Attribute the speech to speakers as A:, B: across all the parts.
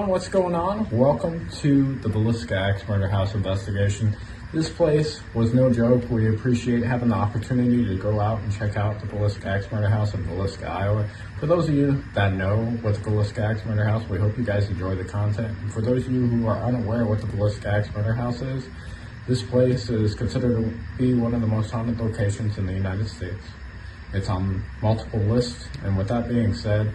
A: what's going on? Welcome to the Villisca Axe Murder House investigation. This place was no joke. We appreciate having the opportunity to go out and check out the Villisca Axe Murder House in Villisca, Iowa. For those of you that know what the Villisca Axe Murder House, we hope you guys enjoy the content. And for those of you who are unaware what the Villisca Axe Murder House is, this place is considered to be one of the most haunted locations in the United States. It's on multiple lists, and with that being said,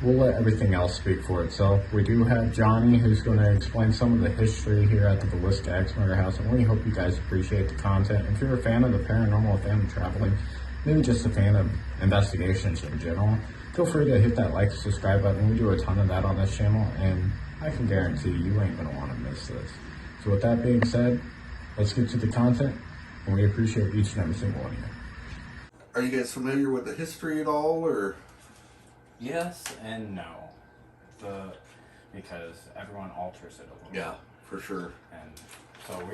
A: we'll let everything else speak for itself. We do have Johnny, who's going to explain some of the history here at the Villisca Axe Murder House, and we hope you guys appreciate the content. If you're a fan of the paranormal, a fan of traveling, maybe just a fan of investigations in general, feel free to hit that like and subscribe button. We do a ton of that on this channel, and I can guarantee you ain't going to want to miss this. So with that being said, let's get to the content, and we appreciate each and every single one of you.
B: Are you guys familiar with the history at all, or?
C: Yes and no. Because everyone alters it a little
B: Yeah,
C: bit.
B: for sure.
C: And so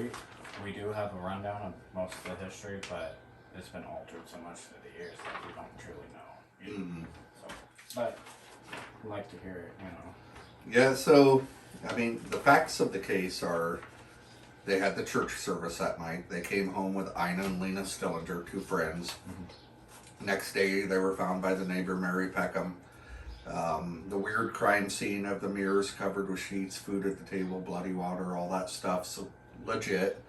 C: we do have a rundown of most of the history, but it's been altered so much through the years that we don't truly know.
B: Mm-hmm.
C: So, but I'd like to hear it, you know.
B: Yeah, so, I mean, the facts of the case are they had the church service that night. They came home with Ina and Lena Stillinger, two friends. Mm-hmm. Next day, they were found by the neighbor, Mary Peckham. The weird crime scene of the mirrors covered with sheets, food at the table, bloody water, all that stuff. So legit.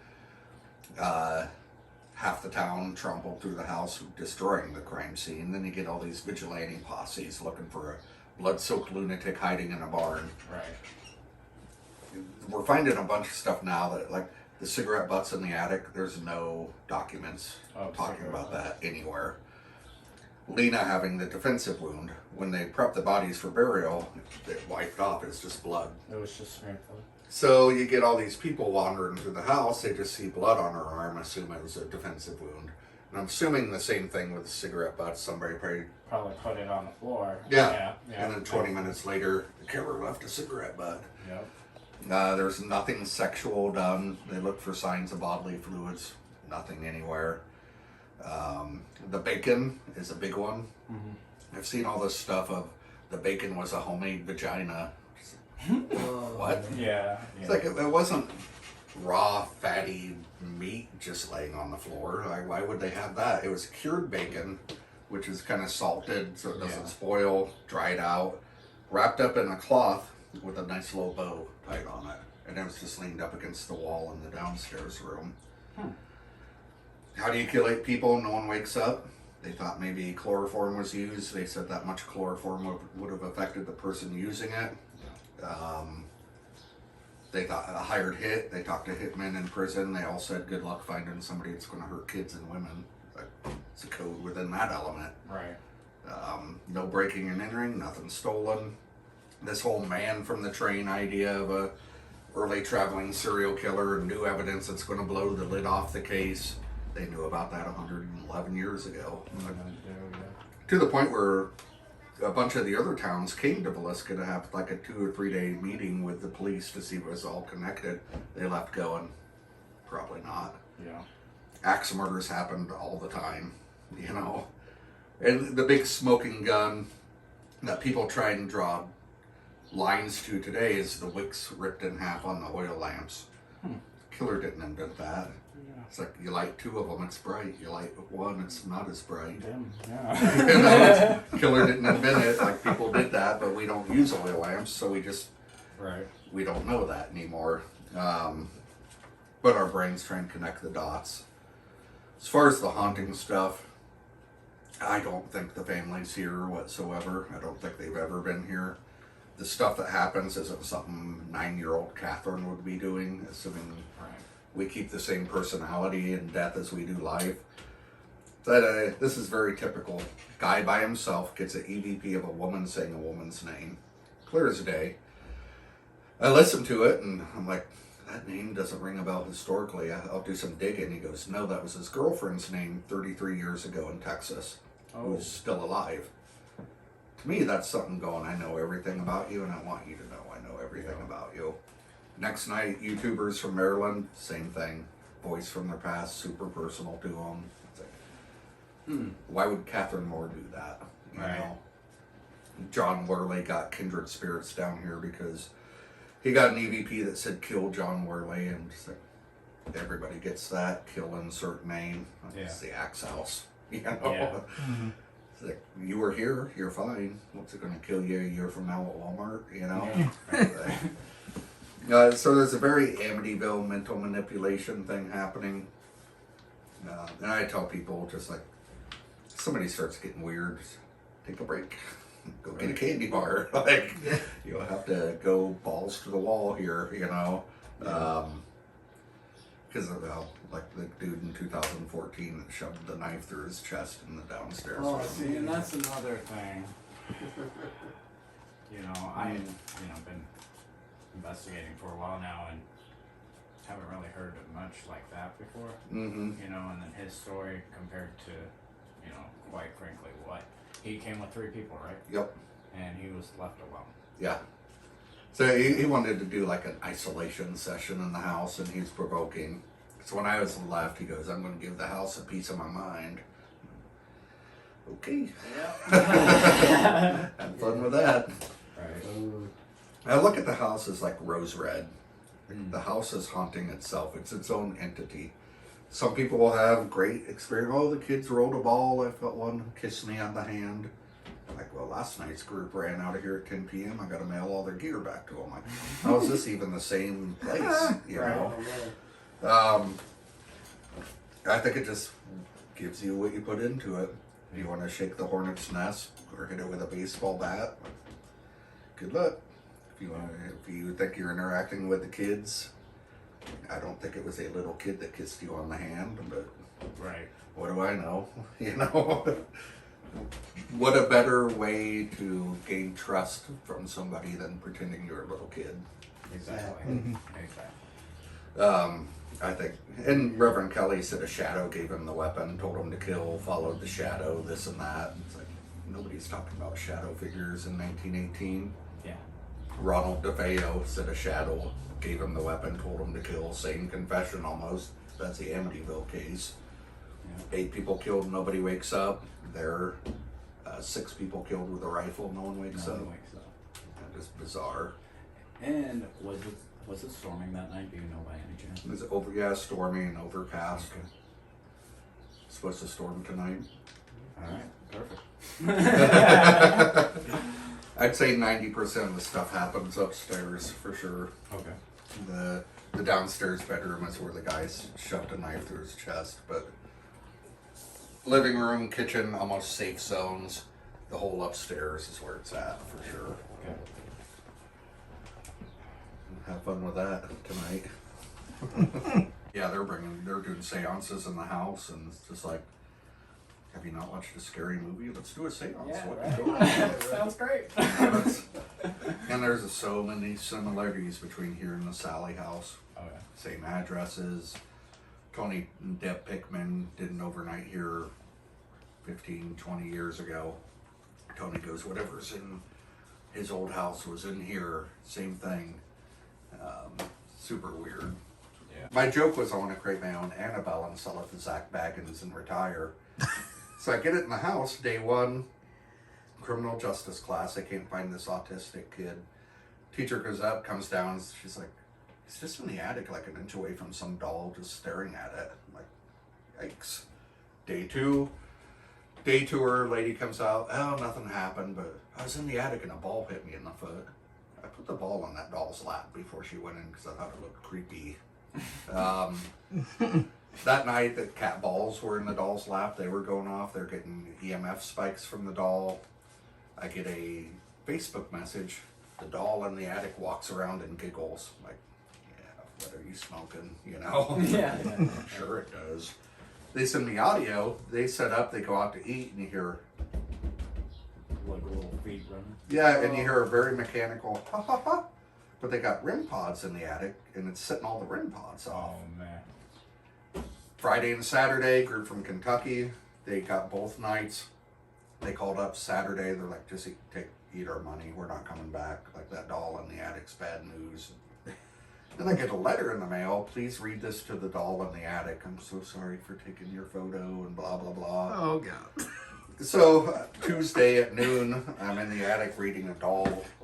B: Half the town trampled through the house, destroying the crime scene. Then you get all these vigilante posses looking for a blood-soaked lunatic hiding in a barn.
C: Right.
B: We're finding a bunch of stuff now that, like, the cigarette butts in the attic, there's no documents talking about that anywhere. Lena having the defensive wound, when they prepped the bodies for burial, it wiped off. It's just blood.
C: It was just painful.
B: So you get all these people wandering through the house. They just see blood on her arm, assume it was a defensive wound. And I'm assuming the same thing with the cigarette butts. Somebody
C: probably put it on the floor.
B: Yeah. And then 20 minutes later, the killer left a cigarette butt.
C: Yep.
B: There's nothing sexual done. They looked for signs of bodily fluids. Nothing anywhere. The bacon is a big one. Mm-hmm. I've seen all this stuff of the bacon was a homemade vagina. What?
C: Yeah.
B: It's like it wasn't raw, fatty meat just laying on the floor. Like, why would they have that? It was cured bacon, which is kind of salted so it doesn't spoil, dried out, wrapped up in a cloth with a nice little bow tied on it. And it was just leaned up against the wall in the downstairs room. How do you kill 8 people and no one wakes up? They thought maybe chloroform was used. They said that much chloroform would have affected the person using it. They thought a hired hit. They talked to hitmen in prison. They all said, good luck finding somebody that's going to hurt kids and women. It's a code within that element.
C: Right.
B: No breaking and entering, nothing stolen. This whole man from the train idea of a early traveling serial killer, new evidence that's going to blow the lid off the case. They knew about that 111 years ago. To the point where a bunch of the other towns came to Villisca to have like a 2 or 3 day meeting with the police to see if it was all connected. They left going, probably not.
C: Yeah.
B: Axe murders happened all the time, you know. And the big smoking gun that people try and draw lines to today is the wicks ripped in half on the oil lamps. Killer didn't invent that. It's like you light 2 of them, it's bright. You light 1, it's not as bright.
C: Dim. Yeah.
B: You know, killer didn't invent it. Like, people did that, but we don't use oil lamps, so we don't know that anymore. But our brains try and connect the dots. As far as the haunting stuff, I don't think the family's here whatsoever. I don't think they've ever been here. The stuff that happens isn't something 9-year-old Catherine would be doing, assuming we keep the same personality in death as we do life. But this is very typical. Guy by himself gets an EVP of a woman saying a woman's name. Clear as day. I listen to it and I'm like, that name doesn't ring a bell historically. I'll do some digging. He goes, no, that was his girlfriend's name 33 years ago in Texas, who's still alive. To me, that's something going, I know everything about you and I want you to know I know everything about you. Next night, YouTubers from Maryland, same thing. Voice from their past, super personal to them. It's like, why would Catherine Moore do that? You know? John Worley got kindred spirits down here because he got an EVP that said kill John Worley, and just like everybody gets that, kill insert name. It's the Axe House. You know?
C: Yeah.
B: It's like, you were here, you're fine. What's it gonna kill you a year from now at Walmart, you know? So there's a very Amityville mental manipulation thing happening. And I tell people, just like, somebody starts getting weird, just take a break. Go get a candy bar. Like, you'll have to go balls to the wall here, you know? Because of like the dude in 2014 that shoved the knife through his chest in the downstairs room.
C: See, and that's another thing. I've been investigating for a while now and haven't really heard much like that before. And then his story compared to, quite frankly, what he came with 3 people, right?
B: Yep.
C: And he was left alone.
B: Yeah. So he wanted to do like an isolation session in the house, and he's provoking. So when I was left, he goes, "I'm going to give the house a piece of my mind." Okay. Yeah. Have fun with that.
C: Right.
B: I look at the house as like rose red. The house is haunting itself. It's its own entity. Some people will have great experience. Oh, the kids rolled a ball. I felt one kiss me on the hand. Like, well, last night's group ran out of here at 10 p.m. I got to mail all their gear back to them. Like, how is this even the same place? You know? I think it just gives you what you put into it. You want to shake the hornet's nest or hit it with a baseball bat? Good luck. If you think you're interacting with the kids, I don't think it was a little kid that kissed you on the hand, but what do I know? You know? What a better way to gain trust from somebody than pretending you're a little kid.
C: Exactly.
B: I think, and Reverend Kelly said a shadow gave him the weapon, told him to kill, followed the shadow, this and that. It's like, nobody's talking about shadow figures in 1918.
C: Yeah.
B: Ronald DeFeo said a shadow gave him the weapon, told him to kill. Same confession almost. That's the Amityville case. Yeah. 8 people killed, nobody wakes up. There are 6 people killed with a rifle, no one wakes up. That is bizarre.
C: And was it storming that night? Do you know by any chance?
B: It was stormy and overcast. Okay. It's supposed to storm tonight.
C: Alright, perfect.
B: I'd say 90% of the stuff happens upstairs for sure.
C: Okay.
B: The downstairs bedroom is where the guy shoved a knife through his chest, but living room, kitchen, almost safe zones. The whole upstairs is where it's at for sure.
C: Okay.
B: Have fun with that tonight. Yeah, they're doing seances in the house, and it's just like, have you not watched a scary movie? Let's do a seance.
C: Yeah, sounds great.
B: And there's so many similarities between here and the Sally house.
C: Okay.
B: Same addresses. Tony and Deb Pickman did an overnight here 15, 20 years ago. Tony goes, whatever's in his old house was in here. Same thing. Super weird. Yeah. My joke was I want to create my own Annabelle and sell it to Zach Baggins and retire. So I get it in the house, day 1, criminal justice class. I can't find this autistic kid. Teacher goes up, comes down, she's like, he's just in the attic like an inch away from some doll just staring at it. I'm like, yikes. Day 2, day tour, lady comes out, oh, nothing happened, but I was in the attic and a ball hit me in the foot. I put the ball on that doll's lap before she went in because I thought it looked creepy. That night, the cat balls were in the doll's lap. They were going off. They're getting EMF spikes from the doll. I get a Facebook message. The doll in the attic walks around and giggles. I'm like, yeah, what are you smoking? You know?
C: Yeah.
B: Sure it does. They send me audio. They set up. They go out to eat, and you hear
C: like little feet running.
B: Yeah, and you hear a very mechanical ha ha ha. But they got REM pods in the attic, and it's setting all the REM pods off.
C: Oh man.
B: Friday and Saturday, group from Kentucky. They got both nights. They called up Saturday. They're like, just eat our money. We're not coming back. Like, that doll in the attic's bad news. Then I get a letter in the mail. Please read this to the doll in the attic. I'm so sorry for taking your photo and blah, blah, blah.
D: Oh, God.
B: So Tuesday at noon, I'm in the attic reading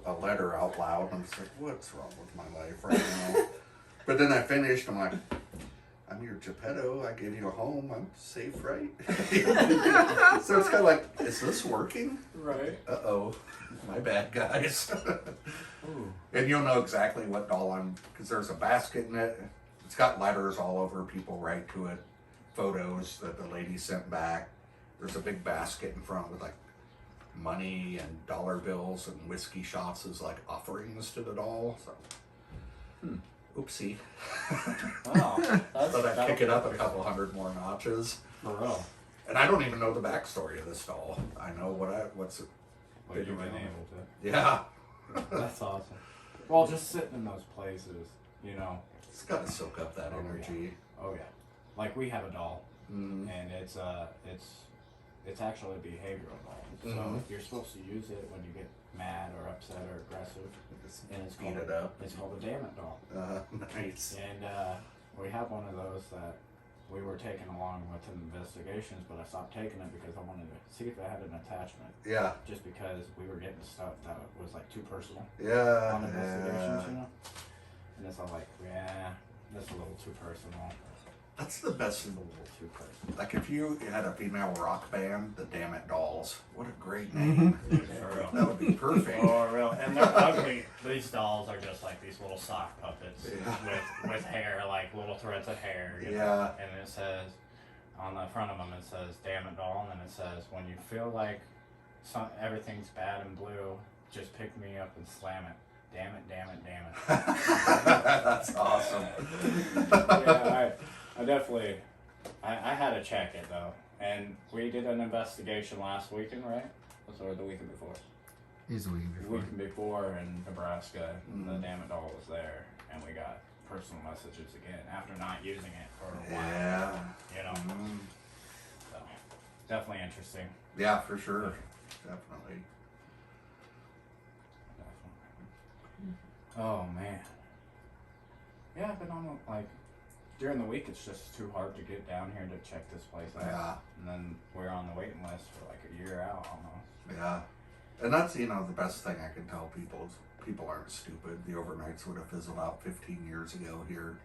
B: a letter out loud. I'm just like, what's wrong with my life right now? But then I finished. I'm like, I'm your Geppetto. I gave you a home. I'm safe, right? So it's kind of like, is this working?
C: Right.
B: Uh-oh. My bad, guys. And you'll know exactly what doll because there's a basket in it. It's got letters all over. People write to it. Photos that the lady sent back. There's a big basket in front with like money and dollar bills and whiskey shots as like offerings to the doll. So, oopsie.
C: Wow.
B: But I pick it up a couple hundred more notches.
C: For real.
B: And I don't even know the backstory of this doll. I know what's it.
C: Well, you've been able to.
B: Yeah.
C: That's awesome. Well, just sitting in those places, you know.
B: It's got to soak up that energy.
C: Oh yeah. Like we have a doll,
B: Mm-hmm.
C: and it's actually a behavioral doll. So you're supposed to use it when you get mad or upset or aggressive, and it's
B: Beat
C: called,
B: it up.
C: It's called a damn it doll.
B: Nice.
C: And we have one of those that we were taking along with investigations, but I stopped taking it because I wanted to see if it had an attachment.
B: Yeah.
C: Just because we were getting stuff that was like too personal
B: Yeah.
C: on investigations, you know. And it's all like, yeah, that's a little too personal.
B: That's the best.
C: A little too personal.
B: Like if you had a female rock band, the Damn It Dolls. What a great name.
C: For real.
B: That would be perfect.
D: Oh, real. And they're ugly. These dolls are just like these little sock puppets
B: Yeah.
D: with hair, like little threads of hair. You know?
B: Yeah.
C: And it says, on the front of them, it says, damn it doll. And then it says, when you feel like everything's bad and blue, just pick me up and slam it. Damn it, damn it, damn it.
B: That's awesome.
C: Yeah, I definitely, I had to check it though. And we did an investigation last weekend, right? Or the weekend before?
E: He's the week
C: The
E: before.
C: weekend before in Nebraska, the
B: Mhm.
C: damn it doll was there. And we got personal messages again after not using it for a while.
B: Yeah.
C: You know,
B: Mhm.
C: so definitely interesting.
B: Yeah, for sure. Definitely.
C: Oh man. Yeah, I've been on like during the week. It's just too hard to get down here to check this place out.
B: Yeah.
C: And then we're on the waiting list for like a year out almost.
B: Yeah. And that's, the best thing I can tell people is people aren't stupid. The overnights would have fizzled out 15 years ago here.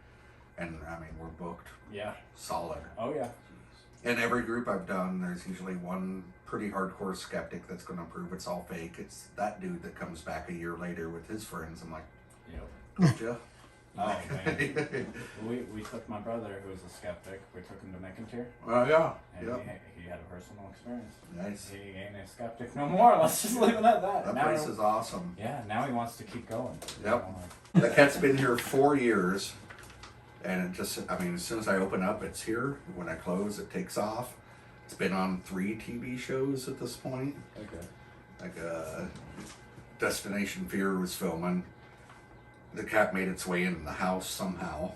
B: And, we're booked
C: Yeah.
B: solid.
C: Oh yeah.
B: In every group I've done, there's usually one pretty hardcore skeptic that's going to prove it's all fake. It's that dude that comes back a year later with his friends. I'm like,
C: Yep.
B: told ya.
C: Oh man. we took my brother who was a skeptic. We took him to McIntyre,
B: Oh, yeah.
C: and
B: Yep.
C: he had a personal experience.
B: Nice.
C: He ain't a skeptic no more. Let's just leave it at that.
B: That
C: Now
B: place is awesome.
C: yeah. Now he wants to keep going.
B: Yep. The cat's been here 4 years. And it just, as soon as I open up, it's here. When I close, it takes off. It's been on 3 TV shows at this point.
C: Okay.
B: Like Destination Fear was filming. The cat made its way into the house somehow.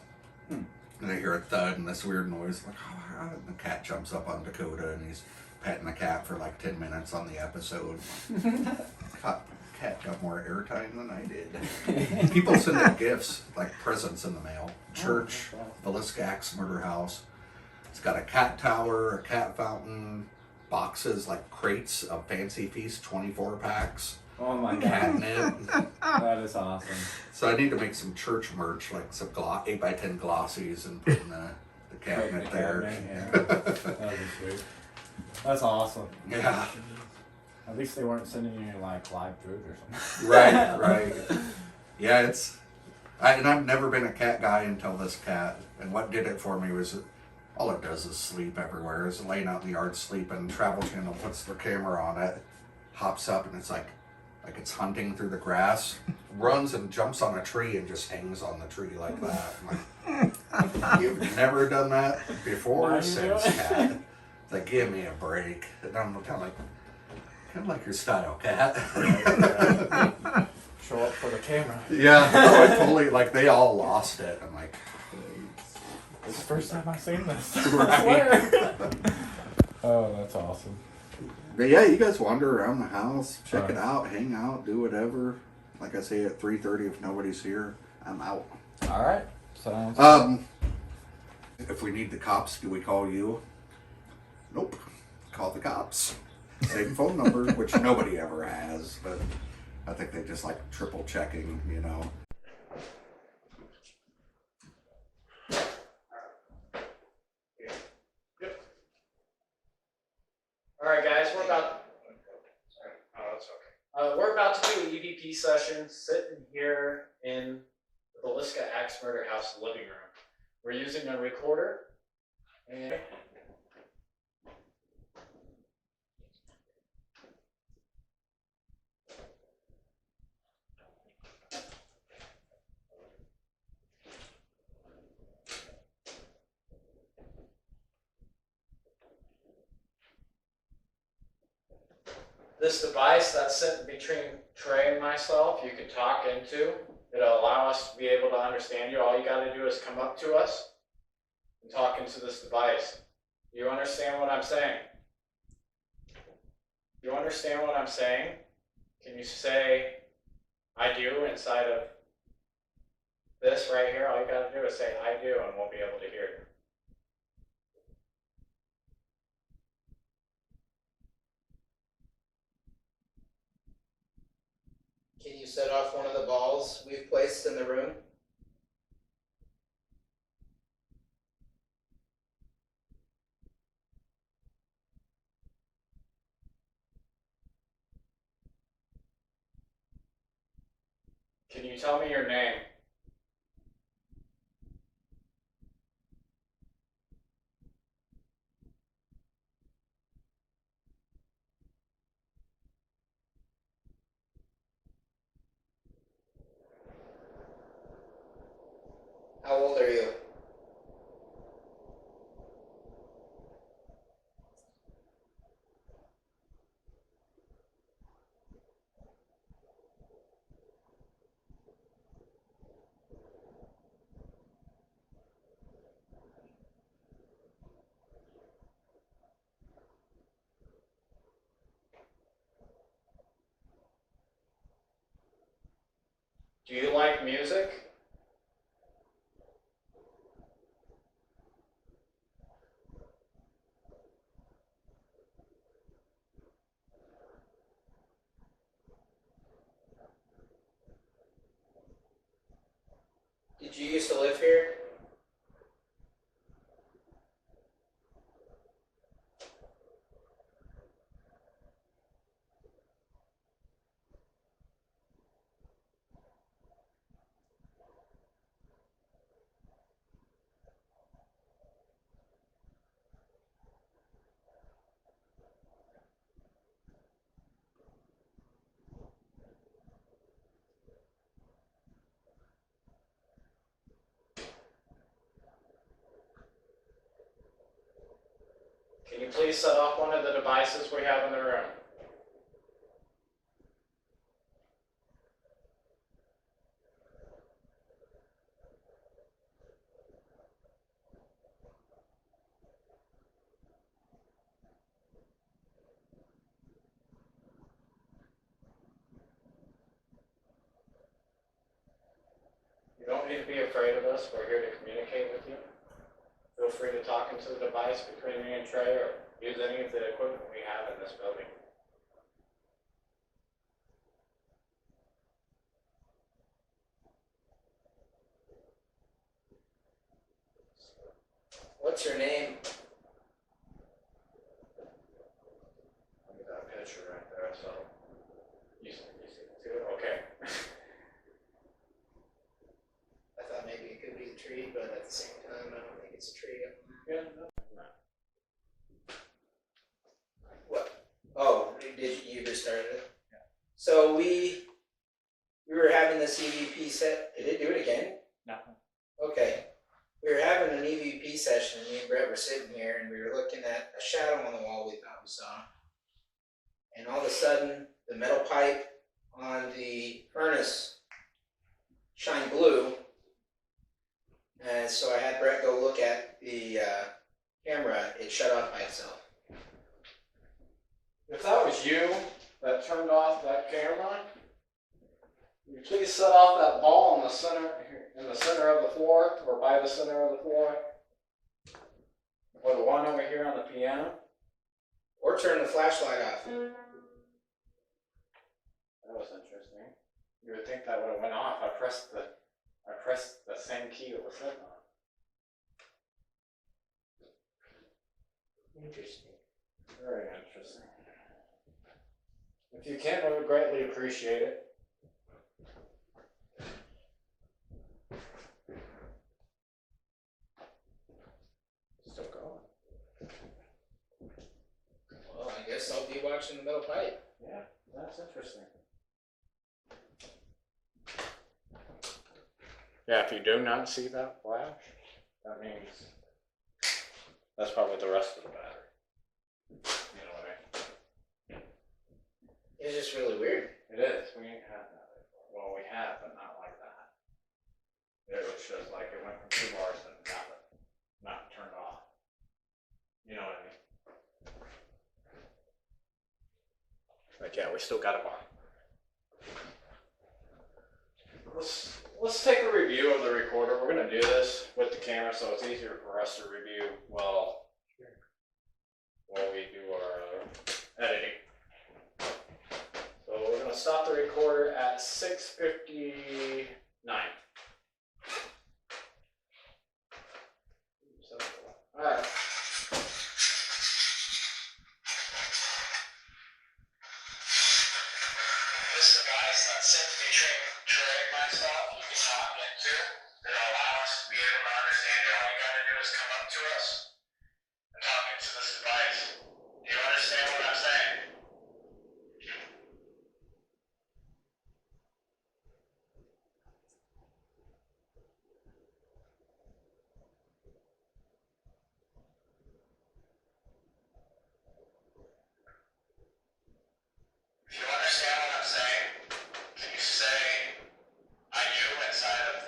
B: And I hear a thud and this weird noise. Like, oh, and the cat jumps up on Dakota and he's petting the cat for like 10 minutes on the episode. Cat got more airtime than I did. People send out gifts, like presents in the mail. Church, Villisca Axe Murder House. It's got a cat tower, a cat fountain, boxes like crates of Fancy Feast 24 packs,
C: Oh my god.
B: catnip.
C: That is awesome.
B: So I need to make some church merch, like some 8x10 glossies, and put in the cabinet there.
C: Yeah. That'd be sweet. That's awesome.
B: Yeah.
C: At least they weren't sending you like live food or something.
B: Right. Yeah, and I've never been a cat guy until this cat. And what did it for me was, all it does is sleep everywhere. It's laying out in the yard sleeping. Travel Channel puts their camera on it, hops up, and it's like it's hunting through the grass, runs and jumps on a tree and just hangs on the tree like that. I'm like, you've never done that before
C: Now
B: or
C: you
B: since,
C: do it.
B: cat. It's like, give me a break. And I'm kind of like your style, cat.
C: Show up for the camera.
B: Yeah, no, I totally, they all lost it. I'm like,
C: It's the first time I've seen this.
B: Right.
C: I swear. Oh, that's awesome.
B: but yeah, you guys wander around the house, check it out, hang out, do whatever. Like I say, at 3:30, if nobody's here, I'm out.
C: All right. Sounds
B: If we need the cops, do we call you? Nope. Call the cops. same phone number, which nobody ever has, but I think they just like triple checking, you know.
E: All right, guys, we're about to do an EVP session, sitting here in the Villisca Axe Murder House living room. We're using a recorder, and this device that's sitting between Trey and myself, you can talk into. It'll allow us to be able to understand you. All you got to do is come up to us and talk into this device. You understand what I'm saying? You understand what I'm saying? Can you say, I do, inside of this right here? All you got to do is say, I do, and we'll be able to hear you.
F: Can you set off one of the balls we've placed in the room?
E: Can you tell me your name?
F: How old are you?
E: Do you like music?
F: Did you used to live here?
E: Can you please set off one of the devices we have in the room? You don't need to be afraid of us. We're here to communicate with you. Feel free to talk into the device between me and Trey, or use any of the equipment we have in this building.
F: What's your name?
E: Look at that picture right there. So you see it too? Okay.
F: I thought maybe it could be a tree, but at the same time, I don't think it's a tree.
E: Yeah.
F: What? Oh, did you just started it? Yeah. So we were having this EVP set. Did it do it again?
E: No.
F: Okay. We were having an EVP session, and me and Brett were sitting here, and we were looking at a shadow on the wall we thought we saw. And all of a sudden, the metal pipe on the furnace shined blue. And so I had Brett go look at the camera. It shut off by itself.
E: If that was you that turned off that camera, will you please set off that ball in the center of the floor, or by the center of the floor, or the one over here on the piano.
F: Or turn the flashlight off.
E: That was interesting. You would think that would have went off. I pressed the same key it was sitting on.
F: Interesting.
E: Very interesting. If you can, I would greatly appreciate it. Still going.
F: Well, I guess I'll be watching the metal pipe.
E: Yeah, that's interesting. Yeah, if you do not see that flash, that means that's probably the rest of the battery. You know what I mean?
F: It's just really weird.
E: It is. We ain't had that before. Well, we have, but not like that. It was just like it went from 2 bars to nothing. Not turned off. You know what I mean? Like, yeah, we still got a bar. Let's take a review of the recorder. We're going to do this with the camera so it's easier for us to review while we do our editing. So we're going to stop the recorder at 6:59. Alright. This device that's sent to be trained myself, you can talk into. It'll allow us to be able to understand you. All you gotta do is come up to us and talk into this device. Do you understand what I'm saying? If you understand what I'm saying, can you say I do inside of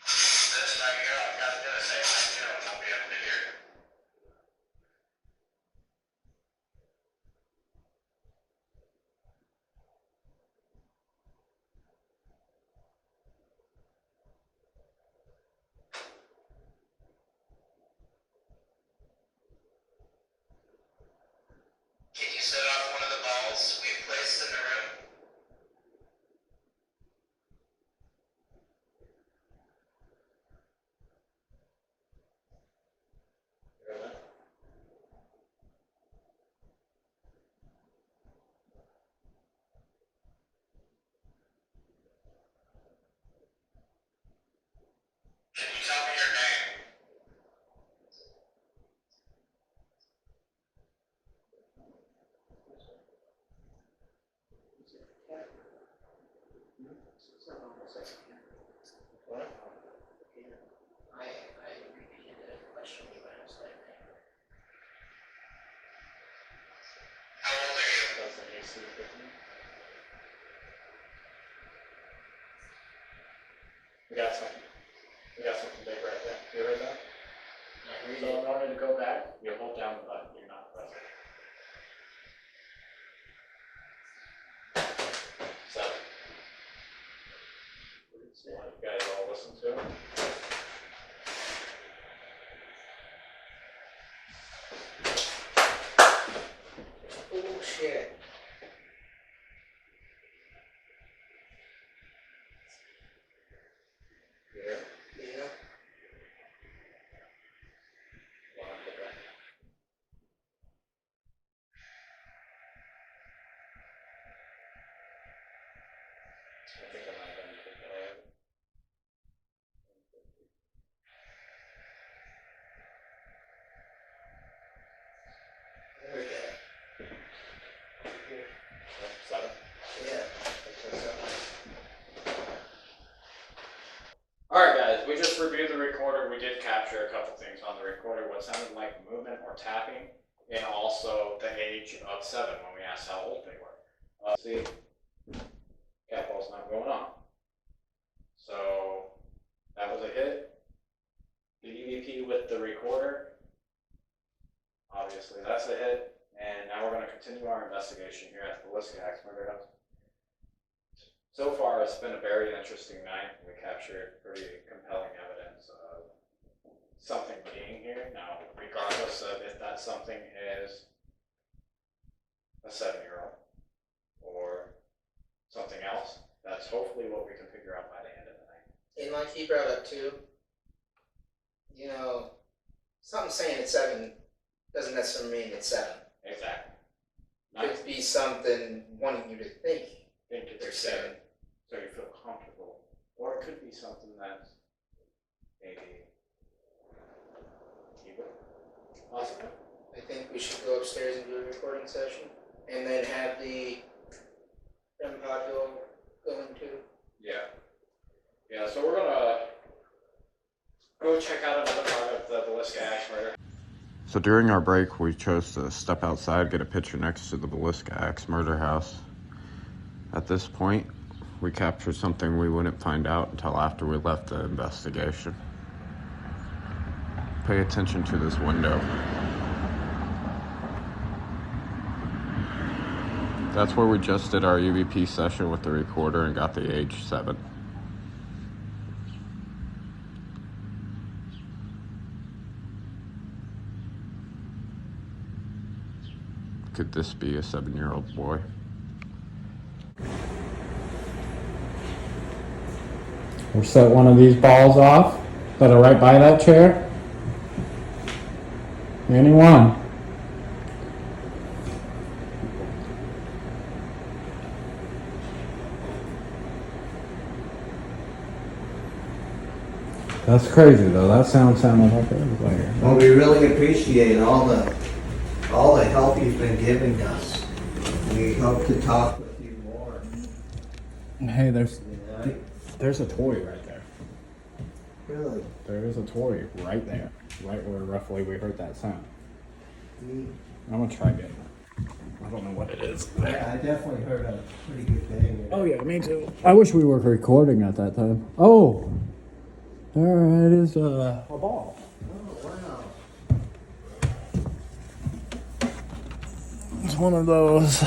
E: this right here? All you gotta do is say I do and I'll be able to hear. Can you set off one of the balls we've placed in the room? Can you tell me your name? What? I repeated the question you asked, I think. How old are you? That's an AC 15. We got something. We got something big right there. You heard that? So in order to go back, you hold down the button. Do not press it. 7. So you guys all listen to it.
F: Oh shit.
E: Yeah.
F: Yeah.
E: I think I might have done it already.
F: I heard that.
E: 7.
F: Yeah.
E: Alright guys, we just reviewed the recorder. We did capture a couple things on the recorder, what sounded like movement or tapping, and also the age of 7 when we asked how old they were. See, cat ball's not going on. So that was a hit. The EVP with the recorder, obviously that's a hit. And now we're going to continue our investigation here at the Villisca Murder House. So far, it's been a very interesting night. We captured pretty compelling evidence of something being here. Now, regardless of if that something is a 7-year-old or something else. That's hopefully what we can figure out by the end of the night.
F: And like he brought up too, you know, something saying it's 7 doesn't necessarily mean it's 7.
E: Exactly.
F: Could be something wanting you to think
E: Think
F: they're
E: it's
F: 7.
E: so you feel comfortable. Or it could be something that's maybe evil. Possibly.
F: I think we should go upstairs and do a recording session, and then have the module going too.
E: Yeah. Yeah, so we're gonna go check out another part of the Villisca axe murder.
A: So during our break, we chose to step outside, get a picture next to the Villisca axe murder house. At this point, we captured something we wouldn't find out until after we left the investigation. Pay attention to this window. That's where we just did our EVP session with the recorder and got the H7. Could this be a 7-year-old boy? We'll set one of these balls off that are right by that chair. Anyone? That's crazy though. That sounded like everybody.
G: Well, we really appreciate all the help you've been giving us. We hope to talk with you more.
A: Hey, there's
G: Yeah.
A: a toy right there.
G: Really?
A: There is a toy right there, right where roughly we heard that sound.
G: Neat.
A: I'm gonna try getting it. I don't know what it is.
G: Yeah, I definitely heard a pretty good bang.
A: Oh yeah, me too. I wish we were recording at that time. Oh, there it is. A ball.
G: Oh, wow.
A: It's one of those.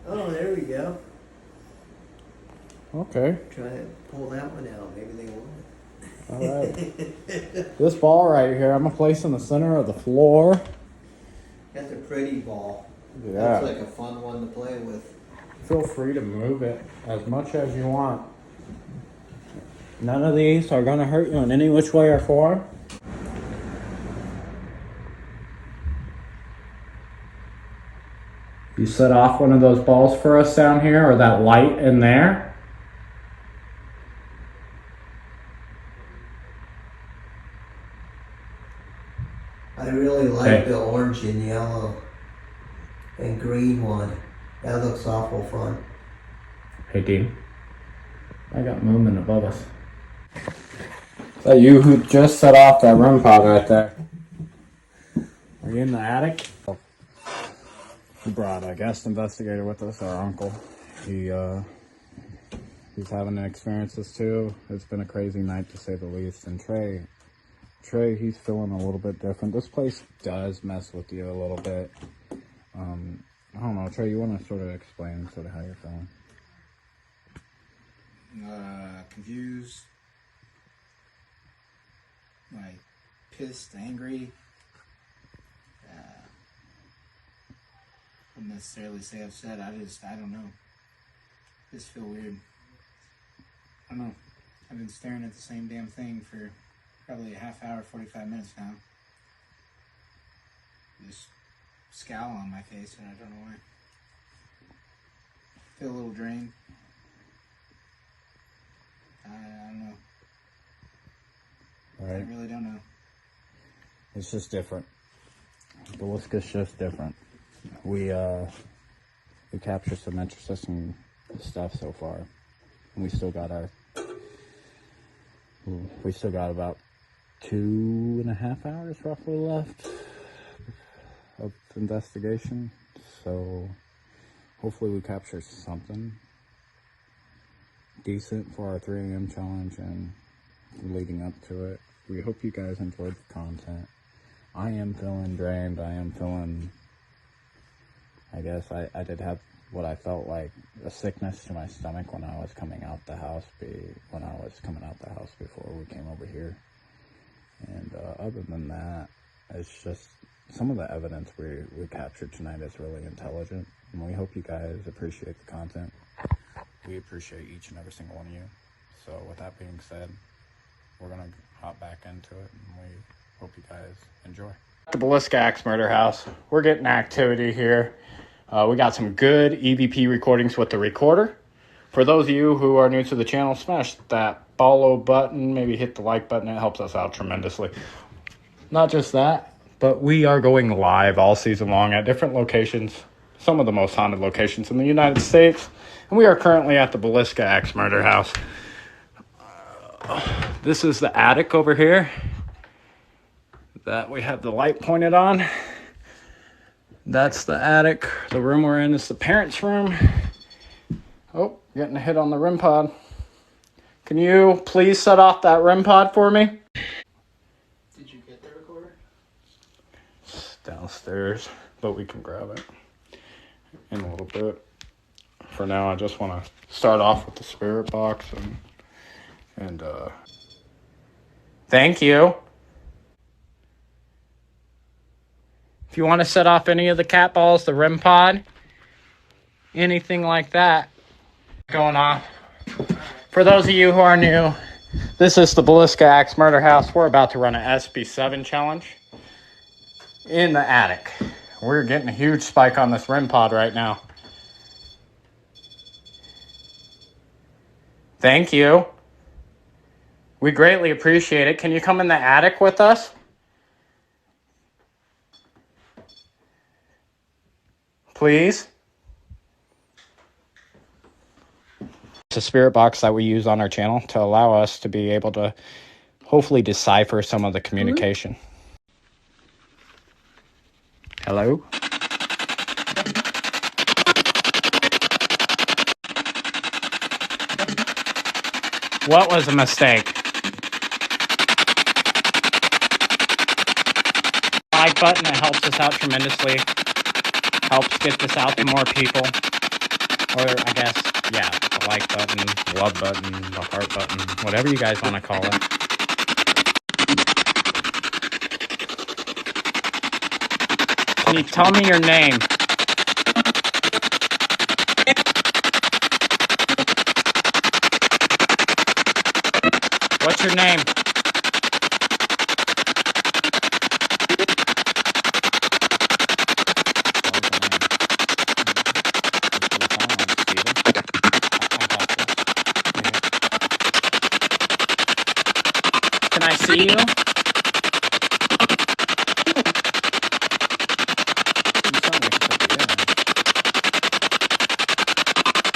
G: Oh, there we go.
A: Okay.
G: Try to pull that one out. Maybe they won't.
A: All right. This ball right here, I'm gonna place in the center of the floor.
G: That's a pretty ball.
A: Yeah.
G: That's like a fun one to play with.
A: Feel free to move it as much as you want. None of these are gonna hurt you in any which way or form. You set off one of those balls for us down here, or that light in there.
G: I really like
A: Hey.
G: the orange and yellow and green one. That looks awful fun.
A: Hey, Dean. I got movement above us. Is that you who just set off that REM pod right there? Are you in the attic? We brought a guest investigator with us, our uncle. He's having experiences too. It's been a crazy night to say the least. And Trey, he's feeling a little bit different. This place does mess with you a little bit. I don't know, Trey, you want to sort of explain sort of how you're feeling?
H: Confused, like pissed, angry. Wouldn't necessarily say upset. I don't know. Just feel weird. I don't know. I've been staring at the same damn thing for probably a half hour, 45 minutes now. This scowl on my face, and I don't know why. Feel a little drained. I don't know.
A: All right.
H: I really don't know.
A: It's just different. Villisca's just different. We captured some interesting stuff so far. And we still got about 2.5 hours roughly left of investigation. So hopefully we capture something decent for our 3 a.m. challenge and leading up to it. We hope you guys enjoyed the content. I am feeling drained. I am feeling, I guess I did have what I felt like a sickness to my stomach when I was coming out the house before we came over here. And other than that, it's just some of the evidence we captured tonight is really intelligent, and we hope you guys appreciate the content. We appreciate each and every single one of you. So with that being said, we're going to hop back into it, and we hope you guys enjoy. The Villisca Axe Murder House. We're getting activity here. We got some good EVP recordings with the recorder. For those of you who are new to the channel, smash that follow button, maybe hit the like button. It helps us out tremendously. Not just that, but we are going live all season long at different locations, some of the most haunted locations in the United States. And we are currently at the Villisca Axe Murder House. This is the attic over here that we have the light pointed on. That's the attic. The room we're in is the parents' room. Oh, getting a hit on the REM pod. Can you please set off that REM pod for me?
H: Did you get the recorder?
A: It's downstairs, but we can grab it in a little bit. For now, I just want to start off with the spirit box and thank you. If you want to set off any of the cat balls, the REM pod, anything like that, going off. For those of you who are new, this is the Villisca Axe Murder House. We're about to run an SB7 challenge in the attic. We're getting a huge spike on this REM pod right now. Thank you. We greatly appreciate it. Can you come in the attic with us? Please? It's a spirit box that we use on our channel to allow us to be able to hopefully decipher some of the communication. Hello? What was a mistake? Like button, it helps us out tremendously. Helps get this out to more people. Or I guess, yeah, the like button, love button, the heart button, whatever you guys want to call it. Can you tell me your name? What's your name? Can I see you?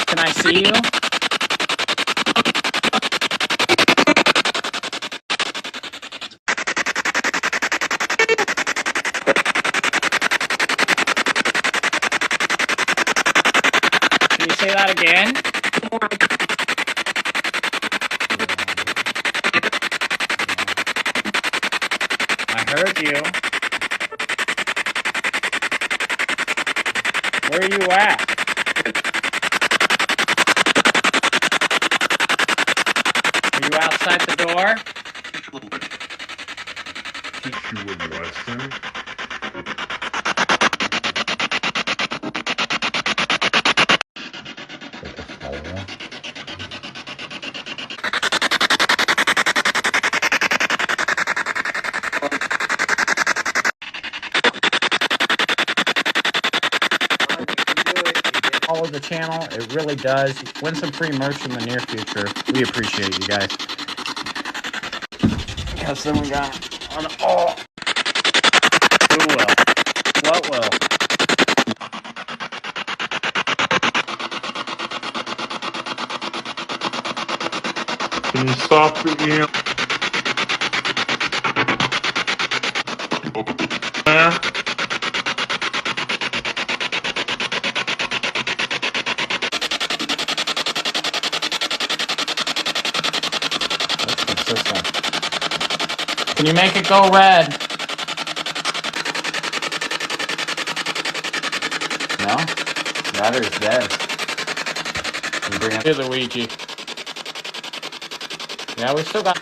A: Can I see you? Can you say that again? I heard you. Where are you at? Are you outside the door?
I: Teach you a lesson.
A: Follow the channel. It really does. Win some free merch in the near future. We appreciate you guys. Because then we got an oh. Who will? What will?
I: Can you stop the EM? There?
A: That's consistent. Can you make it go red? No? Battery's dead. You bring it to the Ouija. Yeah, we still got...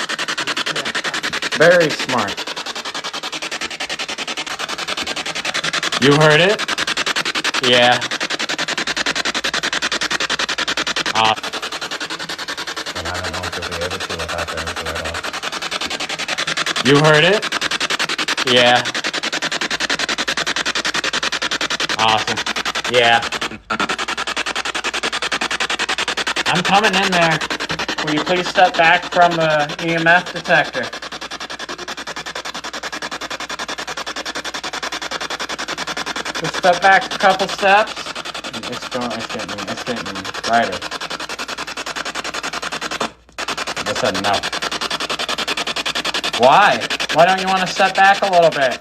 A: Very smart.
E: You heard it? Yeah. And I don't know if you'll be able to without the infrared off. You heard it? Yeah. Awesome. Yeah. I'm coming in there. Will you please step back from the EMF detector? Just step back a couple steps. It's getting brighter. I said no. Why? Why don't you want to step back a little bit?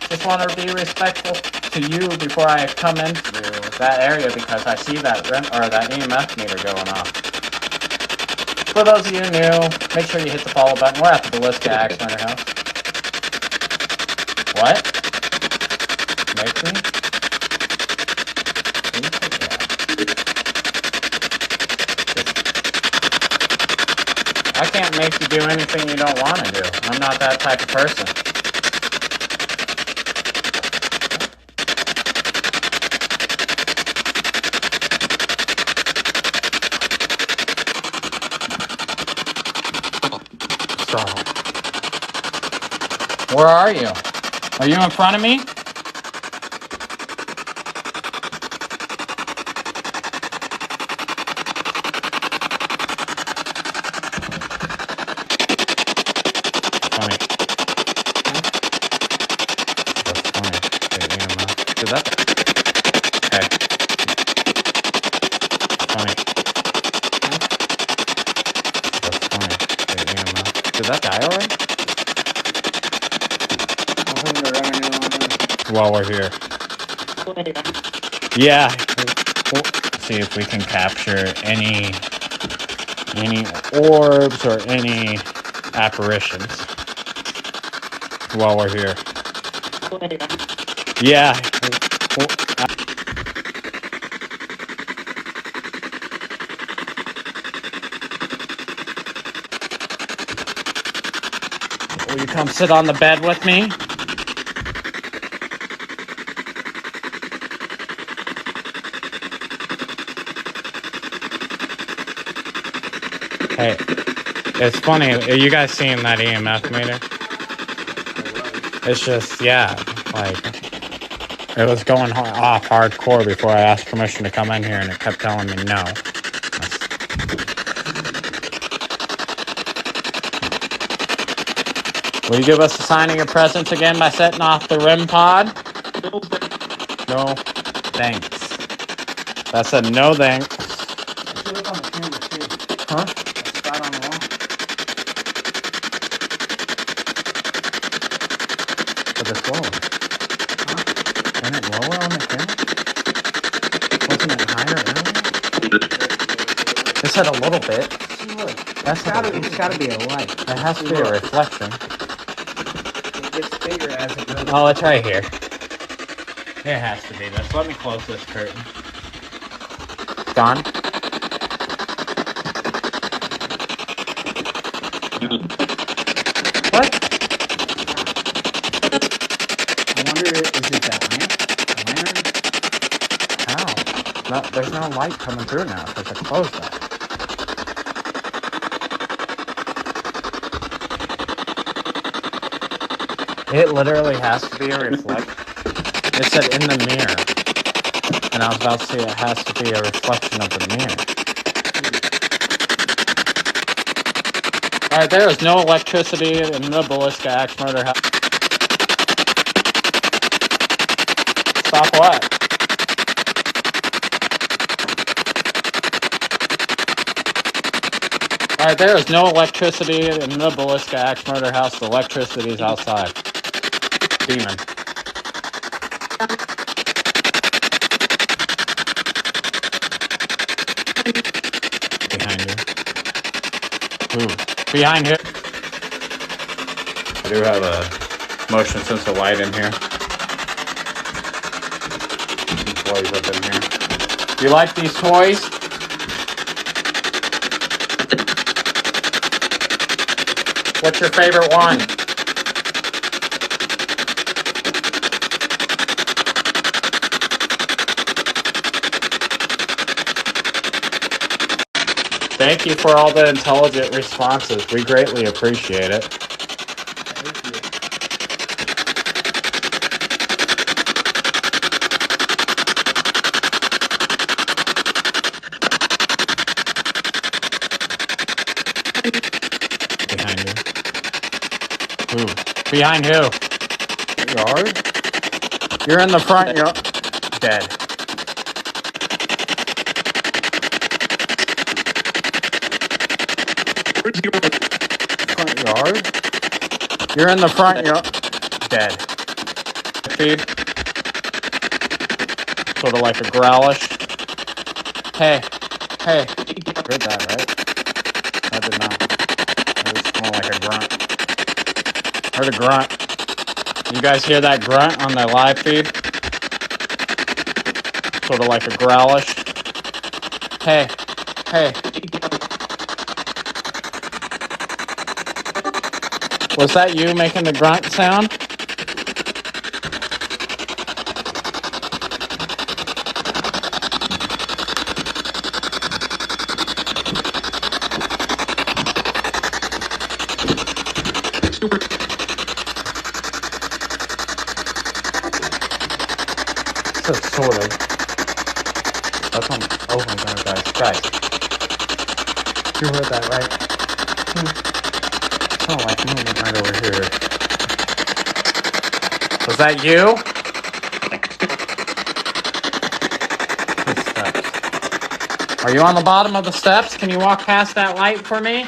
E: Just want to be respectful to you before I come into that area because I see that that EMF meter going off. For those of you new, make sure you hit the follow button. We're at the Villisca Axe Murder House. What? Make me? I can't make you do anything you don't want to do. I'm not that type of person. Where are you? Are you in front of me? Funny. That's funny. Did that? Okay. Funny. That's funny. Did that die already? While we're here. Yeah. We'll see if we can capture any orbs or any apparitions while we're here. Yeah. Will you come sit on the bed with me? Hey, it's funny. Are you guys seeing that EMF meter? It's just, yeah, like, it was going off hardcore before I asked permission to come in here, and it kept telling me no. Will you give us a sign of your presence again by setting off the REM pod? No, thanks. That's a no thanks. Huh? Spot on the wall. But it's lower. Huh? Isn't it lower on the camera? Wasn't it higher earlier? It said a little bit. It's gotta be a light. It has to be a reflection. It gets bigger as it goes. Oh, it's right here. It has to be this. Let me close this curtain. Gone? What? I wonder, is it that lamp? How? No, there's no light coming through now because I closed that. It literally has to be a reflection. It said in the mirror. And I was about to say it has to be a reflection of the mirror. Alright, there is no electricity in the Villisca Axe Murder House. Stop what? Alright, there is no electricity in the Villisca Axe Murder House. The electricity is outside. Demon. Behind you. Who? Behind you. I do have a motion sensor light in here. Toys up in here. You like these toys? What's your favorite one? Thank you for all the intelligent responses. We greatly appreciate it. Behind you. Who? Behind who? Yard? You're in the front yard. Dead. Front yard? You're in the front yard. Dead. Feed. Sort of like a growlish. Hey. Hey. Heard that, right? I did not. It was more like a grunt. Heard a grunt. You guys hear that grunt on the live feed? Sort of like a growlish. Hey. Hey. Was that you making the grunt sound? Sort of. That's on. Oh my god, guys. You heard that, right? Sound like movement right over here. Was that you? The steps. Are you on the bottom of the steps? Can you walk past that light for me?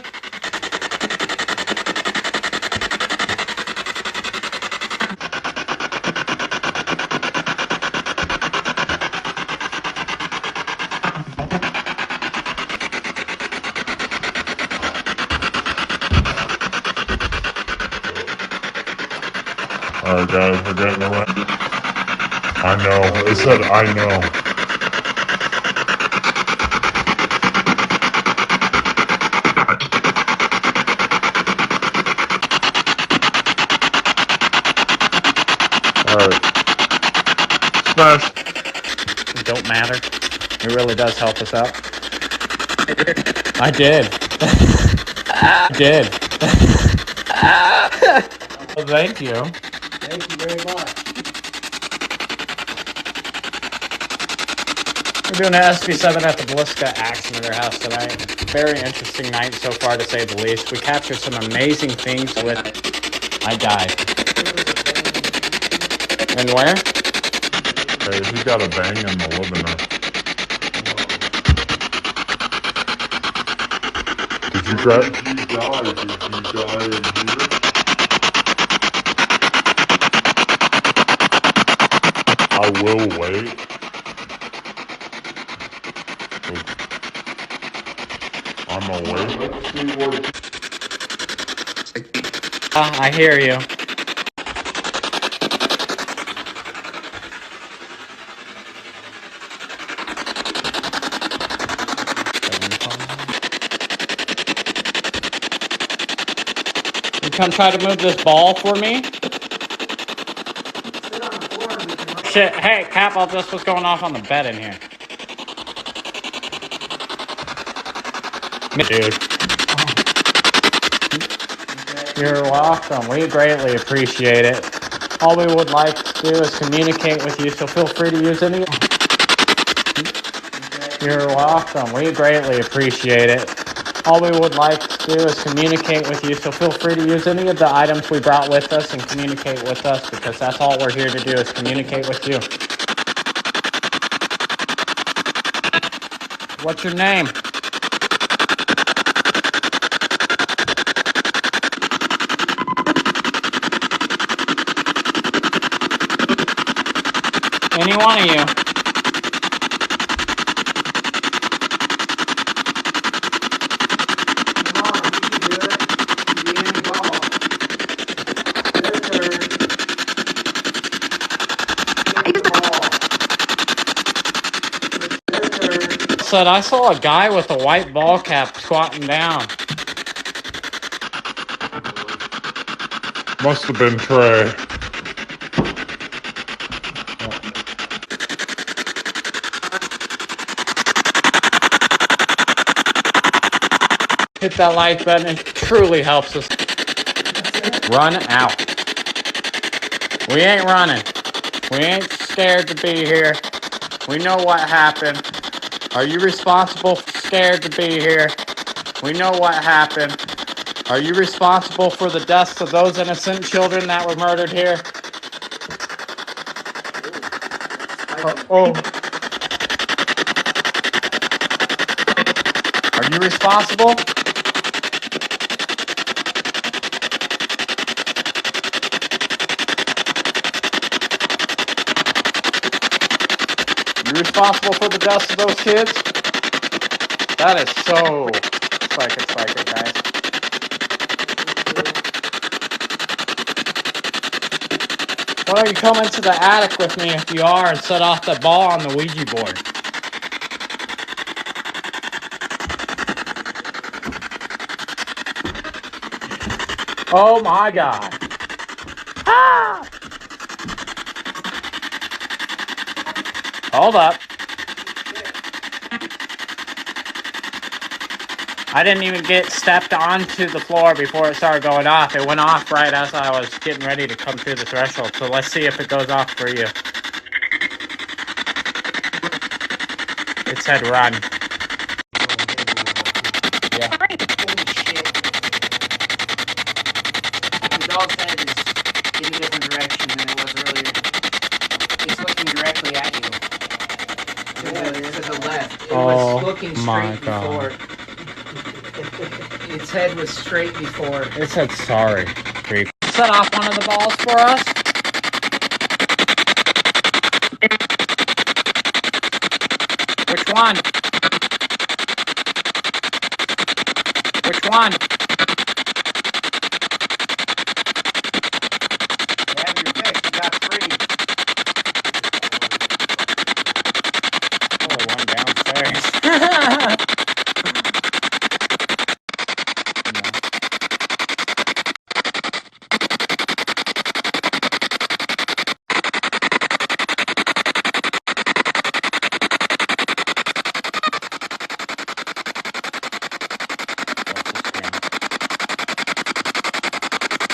I: Alright guys, we're getting away. I know, it said I know. Alright. Smash.
E: It don't matter. It really does help us out. I did. I did. Well, thank you.
G: Thank you very much.
E: We're doing an SB7 at the Villisca Axe Murder House tonight. Very interesting night so far, to say the least. We captured some amazing things with... I died. And where?
I: Hey, he got a bang in the living room. Did you grab? Did you die in here? I will wait. I'm awake.
E: I hear you. You come try to move this ball for me? Shit, hey, Cap, all this was going off on the bed in here. Dude. You're welcome. We greatly appreciate it. All we would like to do is communicate with you, so feel free to use any... You're welcome. We greatly appreciate it. All we would like to do is communicate with you, so feel free to use any of the items we brought with us and communicate with us, because that's all we're here to do, is communicate with you. What's your name? Any one of you. Said I saw a guy with a white ball cap squatting down.
I: Must have been Trey.
E: Hit that like button. It truly helps us. Run out. We ain't running. We ain't scared to be here. We know what happened. Are you responsible for scared to be here? We know what happened. Are you responsible for the deaths of those innocent children that were murdered here? Oh. Are you responsible? You responsible for the deaths of those kids? That is so psychic, guys. Why don't you come into the attic with me if you are and set off the ball on the Ouija board? Oh my God. Ah! Hold up. I didn't even get stepped onto the floor before it started going off. It went off right as I was getting ready to come through the threshold. So let's see if it goes off for you. It said run. Yeah.
F: Holy shit. The dog's head is in a different direction than it was earlier. It's looking directly at you. To the left. It was looking straight before. Its head was straight before.
E: It said sorry. Creep. Set off one of the balls for us. Which one? Which one? You have your pick. You got 3. Oh, one downstairs.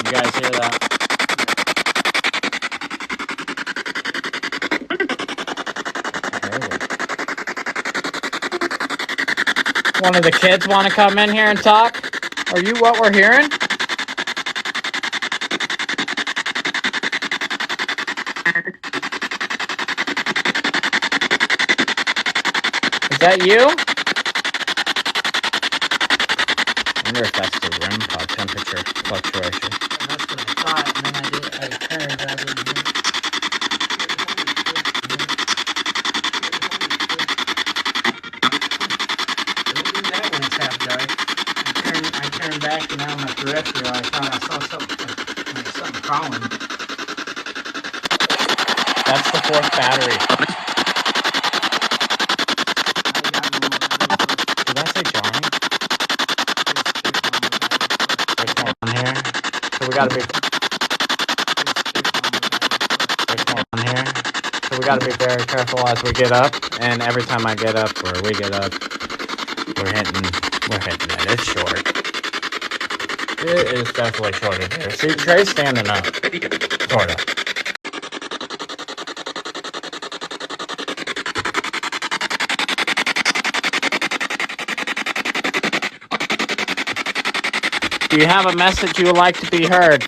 E: You guys hear that? One of the kids want to come in here and talk? Are you what we're hearing? Is that you? I wonder if that's the REM pod temperature fluctuation.
F: That's what I thought, and then I turned, I didn't hear it. Don't do that when it's half dark. I turned back and on my peripheral, I thought I saw something, like something crawling.
E: That's the 4th battery. Did I say jarring? There's more on here. So we gotta be. There's more on here. So we gotta be very careful as we get up. And every time I get up or we get up, we're hitting it. It's short. It is definitely shorter here. See, Trey's standing up. Sort of. Do you have a message you would like to be heard?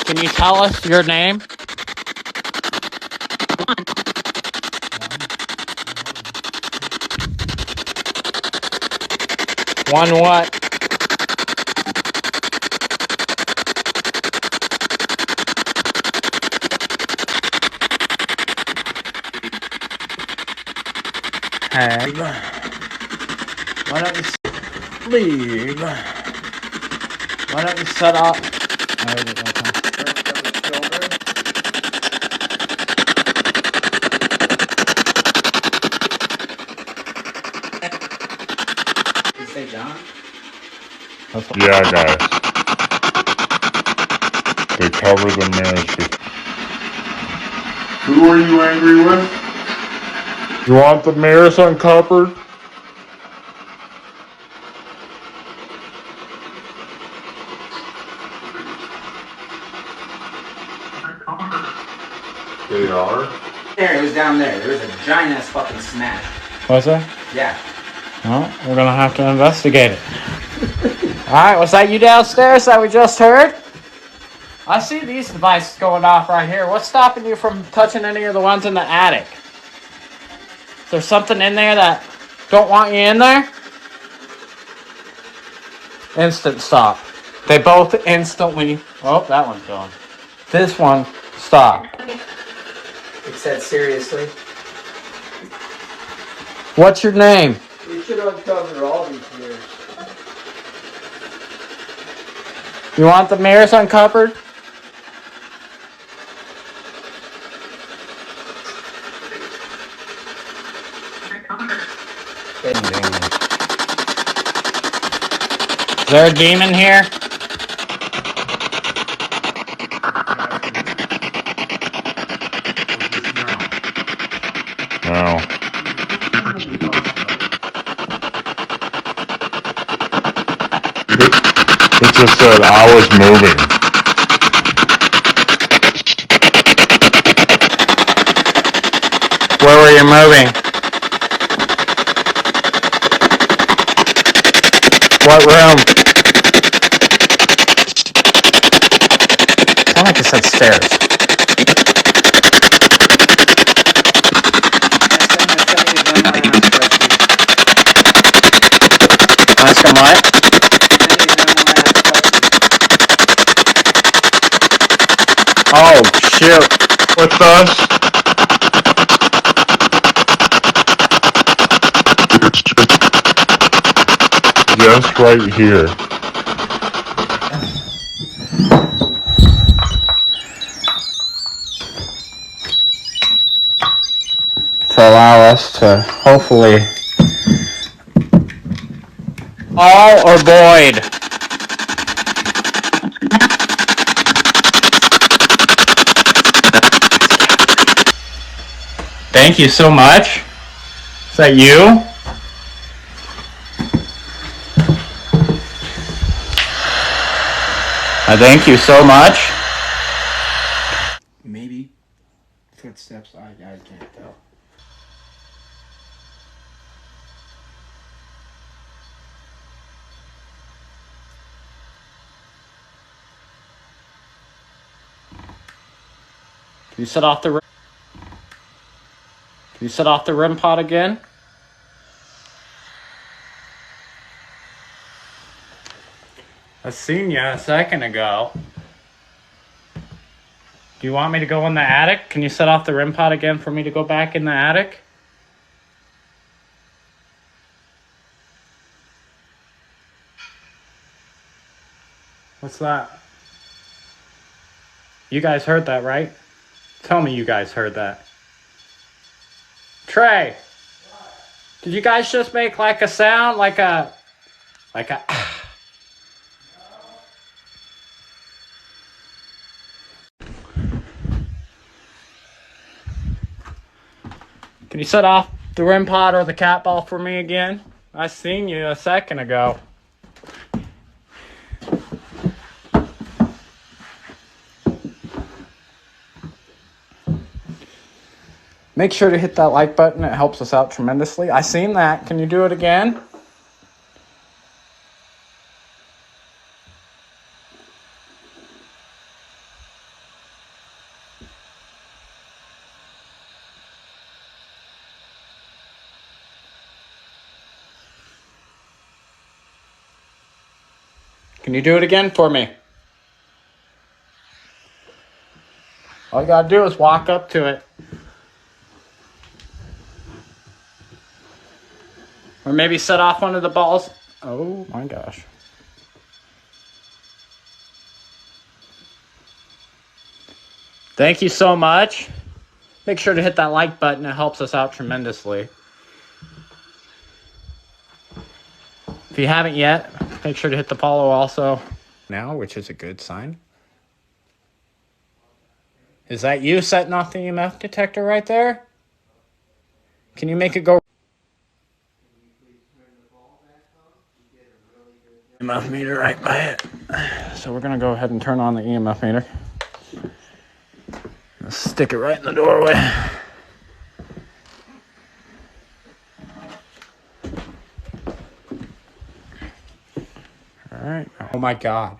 E: Can you tell us your name? One what? Hey. Why don't you leave? Why don't you set up?
F: Did you say John?
I: Yeah, guys. They cover the mirrors. Who are you angry with? You want the mirrors uncovered? They are?
F: There, it was down there. There was a giant ass fucking smash.
E: Was there?
F: Yeah.
E: Well, we're gonna have to investigate it. Alright, was that you downstairs that we just heard? I see these devices going off right here. What's stopping you from touching any of the ones in the attic? Is there something in there that don't want you in there? Instant stop. They both instantly... Oh, that one's gone. This one, stop.
F: It said seriously.
E: What's your name?
G: You should uncover all these mirrors.
E: You want the mirrors uncovered? Is there a demon here?
I: No. It just said I was moving.
E: Where were you moving? What room? I like it said stairs. Ask him what? Oh, shoot.
I: With us? Just right here.
E: To allow us to hopefully... All or Boyd? Thank you so much. Is that you? I thank you so much.
H: Maybe footsteps. I can't tell.
E: Can you set off the... Can you set off the REM pod again? I seen you a second ago. Do you want me to go in the attic? Can you set off the REM pod again for me to go back in the attic? What's that? You guys heard that, right? Tell me you guys heard that. Trey! Did you guys just make like a sound? Like a... Can you set off the REM pod or the cat ball for me again? I seen you a second ago. Make sure to hit that like button. It helps us out tremendously. I seen that. Can you do it again? Can you do it again for me? All you gotta do is walk up to it. Or maybe set off one of the balls. Oh my gosh. Thank you so much. Make sure to hit that like button. It helps us out tremendously. If you haven't yet, make sure to hit the follow also now, which is a good sign. Is that you setting off the EMF detector right there? Can you make it go? EMF meter right by it. So we're gonna go ahead and turn on the EMF meter. Let's stick it right in the doorway. All right. Oh my God.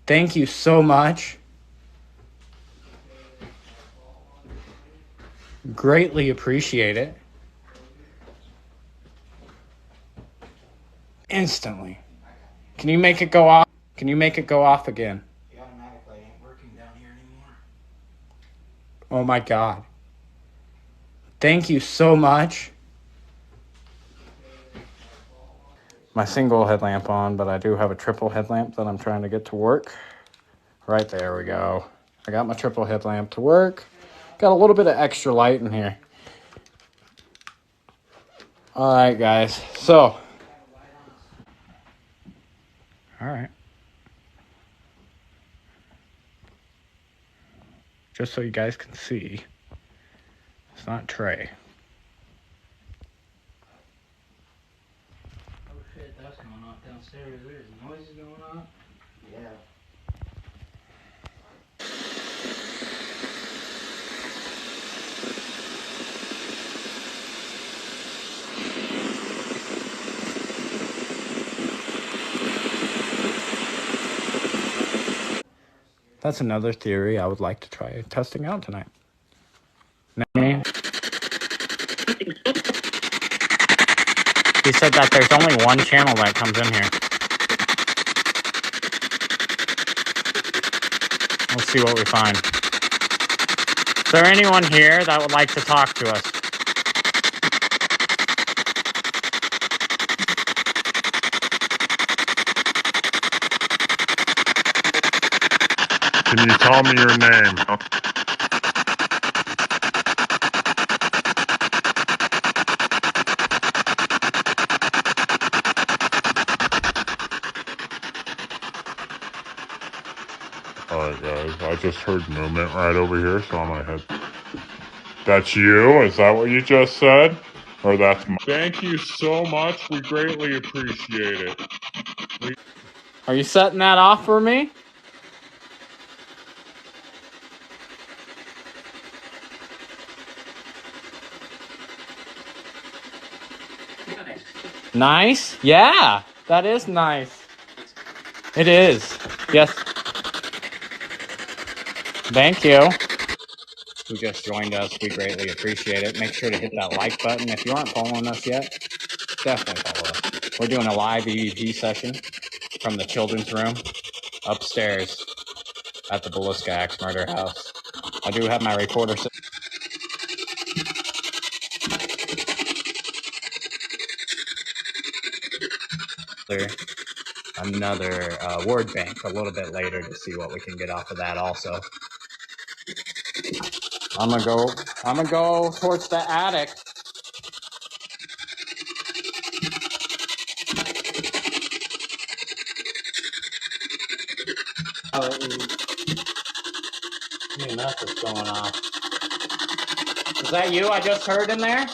E: Thank you so much. Greatly appreciate it. Instantly. Can you make it go off? Can you make it go off again?
H: The automatic light ain't working down here anymore.
E: Oh my God. Thank you so much. My single headlamp on, but I do have a triple headlamp that I'm trying to get to work. Right there we go. I got my triple headlamp to work. Got a little bit of extra light in here. All right, guys. So. All right. Just so you guys can see. It's not Trey.
H: Oh shit, that's going on downstairs. There's noises going on. Yeah.
E: That's another theory I would like to try testing out tonight. He said that there's only one channel that comes in here. We'll see what we find. Is there anyone here that would like to talk to us?
I: Can you tell me your name? Alright guys, I just heard movement right over here, so I'm gonna head. That's you? Is that what you just said? Or that's my... Thank you so much, we greatly appreciate it.
E: Are you setting that off for me? Nice? Yeah, that is nice. It is. Yes. Thank you. Who just joined us, we greatly appreciate it. Make sure to hit that like button. If you aren't following us yet, definitely follow us. We're doing a live EVP session from the children's room upstairs at the Villisca Axe Murder House. I do have my recorder set. Another word bank a little bit later to see what we can get off of that also. I'm gonna go towards the attic. That's going off. Is that you I just heard in there?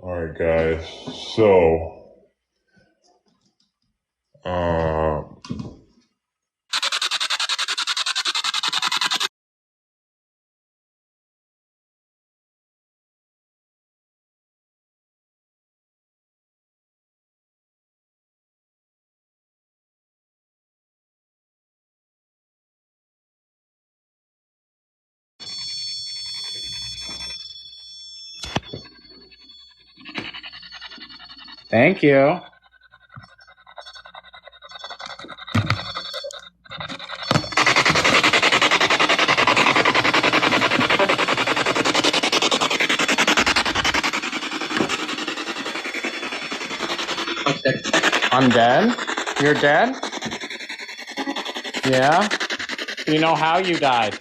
I: Alright guys, so...
E: Thank you. I'm dead? You're dead? Yeah? Do you know how you died?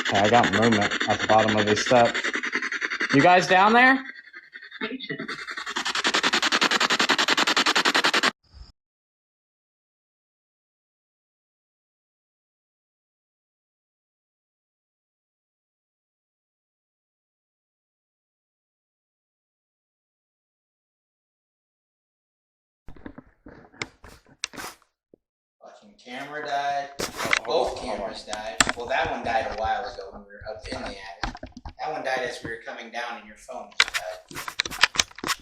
E: Okay, I got movement at the bottom of these steps. You guys down there?
F: Fucking camera died. Both cameras died. Well, that one died a while ago when we were up in the attic. That one died as we were coming down and your phone just died.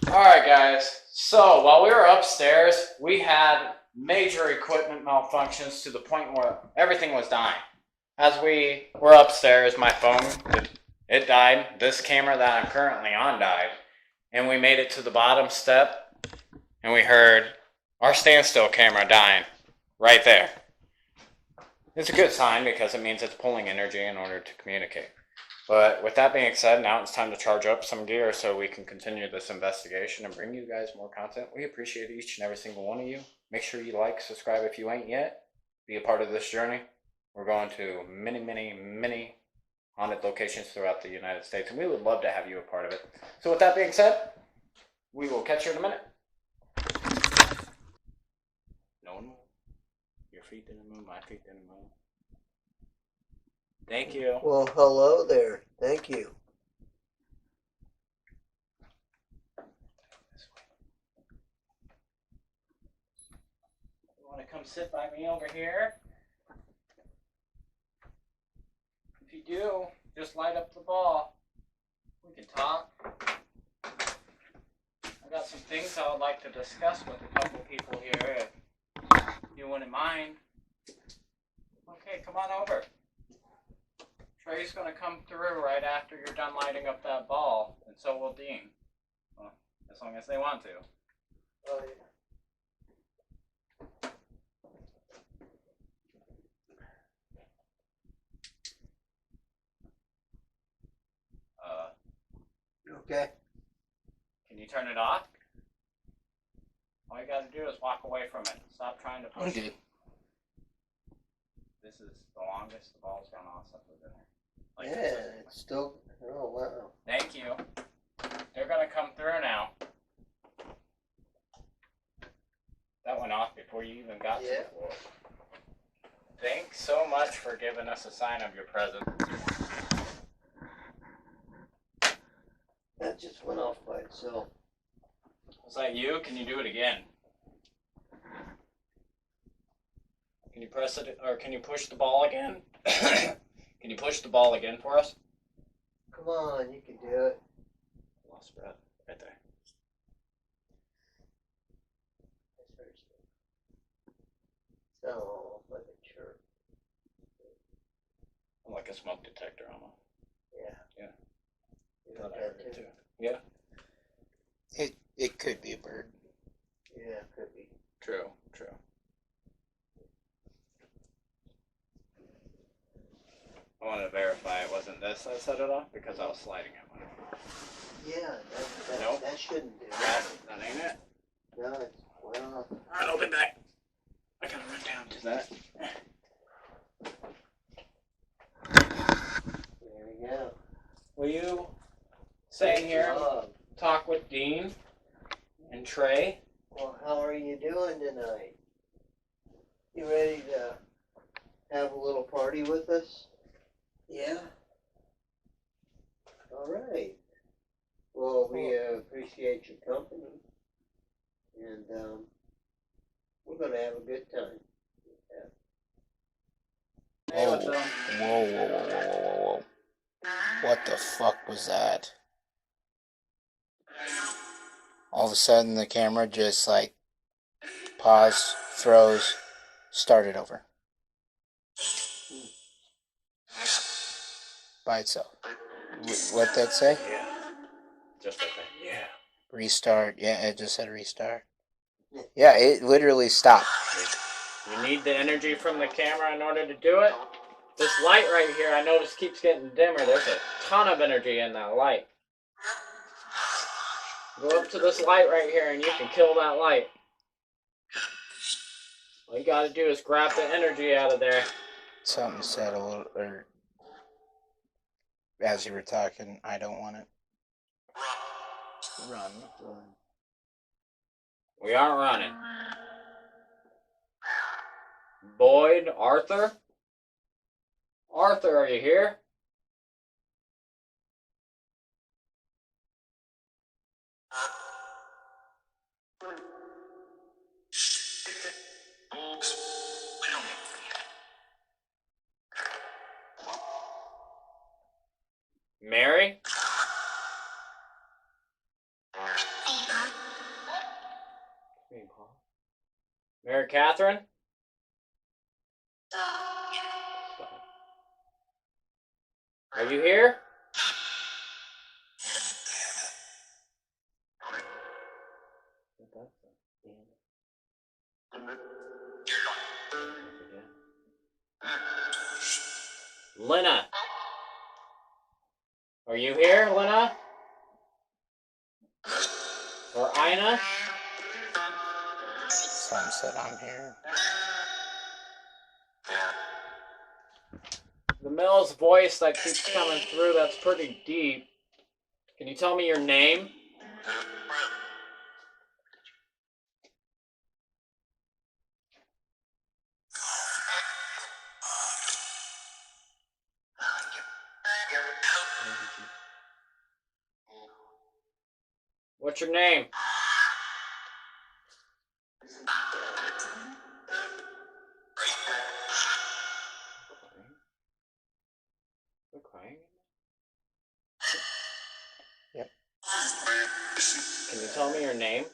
E: Alright guys, so while we were upstairs, we had major equipment malfunctions to the point where everything was dying. As we were upstairs, my phone, it died. This camera that I'm currently on died. And we made it to the bottom step, and we heard our standstill camera dying right there. It's a good sign because it means it's pulling energy in order to communicate. But with that being said, now it's time to charge up some gear so we can continue this investigation and bring you guys more content. We appreciate each and every single one of you. Make sure you like, subscribe if you ain't yet. Be a part of this journey. We're going to many, many, many haunted locations throughout the United States, and we would love to have you a part of it. So with that being said, we will catch you in a minute. No one move. Your feet didn't move, my feet didn't move. Thank you.
G: Well, hello there. Thank you.
E: You want to come sit by me over here? If you do, just light up the ball. We can talk. I got some things I would like to discuss with a couple people here, if you wouldn't mind. Okay, come on over. Trey's going to come through right after you're done lighting up that ball, and so will Dean. Well, as long as they want to.
G: Oh, yeah. Okay.
E: Can you turn it off? All you gotta do is walk away from it. Stop trying to push it. This is the longest the ball's gone off since we've been here. Like
G: Yeah, it's still. Oh, wow.
E: Thank you. They're gonna come through now. That went off before you even got to the floor. Thanks so much for giving us a sign of your presence.
G: That just went off by itself.
E: Was that you? Can you do it again? Can you press it, or can you push the ball again? Can you push the ball again for us?
G: Come on, you can do it.
E: Lost breath. Right there.
G: Oh, like a chirp.
E: Like a smoke detector almost.
G: Yeah.
E: Yeah.
G: You
E: Thought
G: got
E: I heard
G: that
E: it
G: too?
E: too. Yeah.
F: It could be a bird.
G: Yeah, could be.
E: True. True. I wanted to verify it wasn't this that set it off because I was sliding it.
G: Yeah, that,
E: Nope.
G: that shouldn't do it.
E: That ain't it.
G: No, it's well.
E: Alright, I'll be back. I gotta run down to that.
G: There we go.
E: Will you stay here and talk with Dean and Trey?
G: Well, how are you doing tonight? You ready to have a little party with us? Yeah. All right. Well, we appreciate your company, and we're gonna have a good time.
E: Hey, what's up?
F: Whoa. What the fuck was that? All of a sudden the camera just like paused, froze, started over. By itself. What'd that say?
E: Yeah. Just like that. Yeah.
F: Restart. Yeah, it just said restart. Yeah, it literally stopped.
E: You need the energy from the camera in order to do it? This light right here, I notice keeps getting dimmer. There's a ton of energy in that light. Go up to this light right here and you can kill that light. All you gotta do is grab the energy out of there.
H: Something said a little, or as you were talking, I don't want it. Run.
E: We aren't running. Boyd, Arthur? Arthur, are you here? Mary? Mary Catherine? Are you here? Lena? Are you here, Lena? Or Ina?
H: Something said I'm here.
E: The Mills voice that keeps coming through, that's pretty deep. Can you tell me your name? What's your name? They're crying.
H: Yep.
E: Can you tell me your name?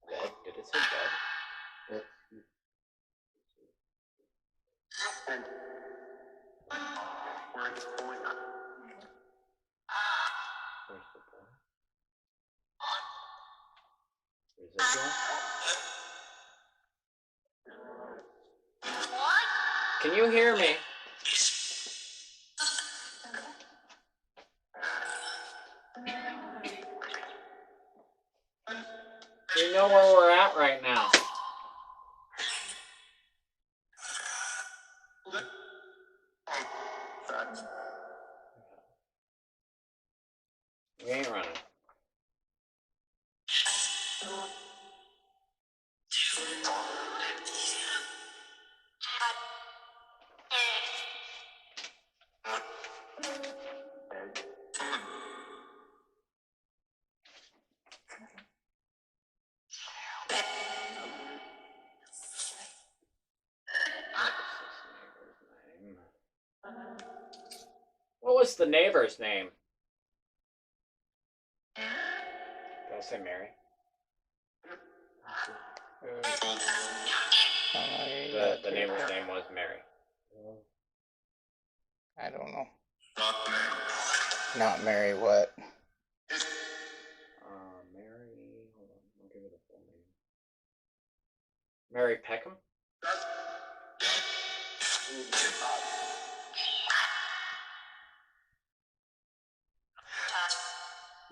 E: Bed? Did it say bed? Where's the boy? Residual? Can you hear me? Do you know where we're at right now? We ain't running. What was the neighbor's name? Did I say Mary? The neighbor's name was Mary.
H: I don't know. Not Mary what?
E: Mary, hold on, I'll give it a full name. Mary Peckham?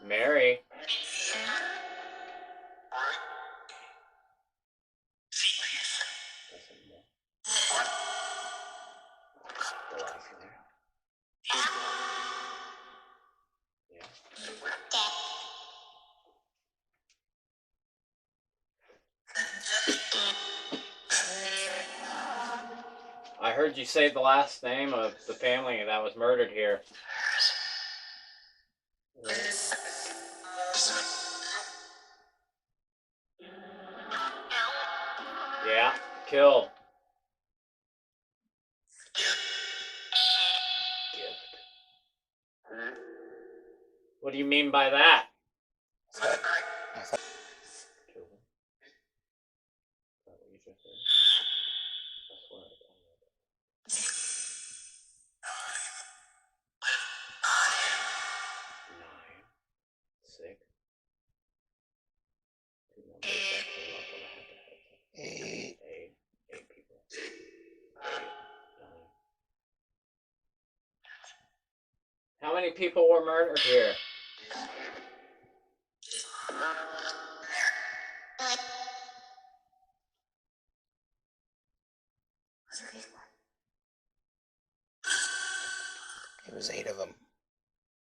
E: Mary. I heard you say the last name of the family that was murdered here. Yeah, killed. Gift. What do you mean by that? How many people were murdered here?
H: It was 8 of them.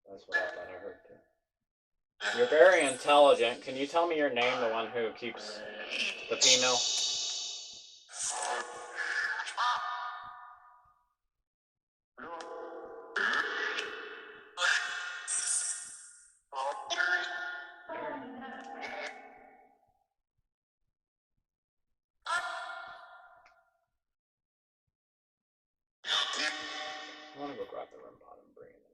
E: That's what I thought I heard too. You're very intelligent. Can you tell me your name, the one who keeps the female? I want to go grab the REM pod and bring it in.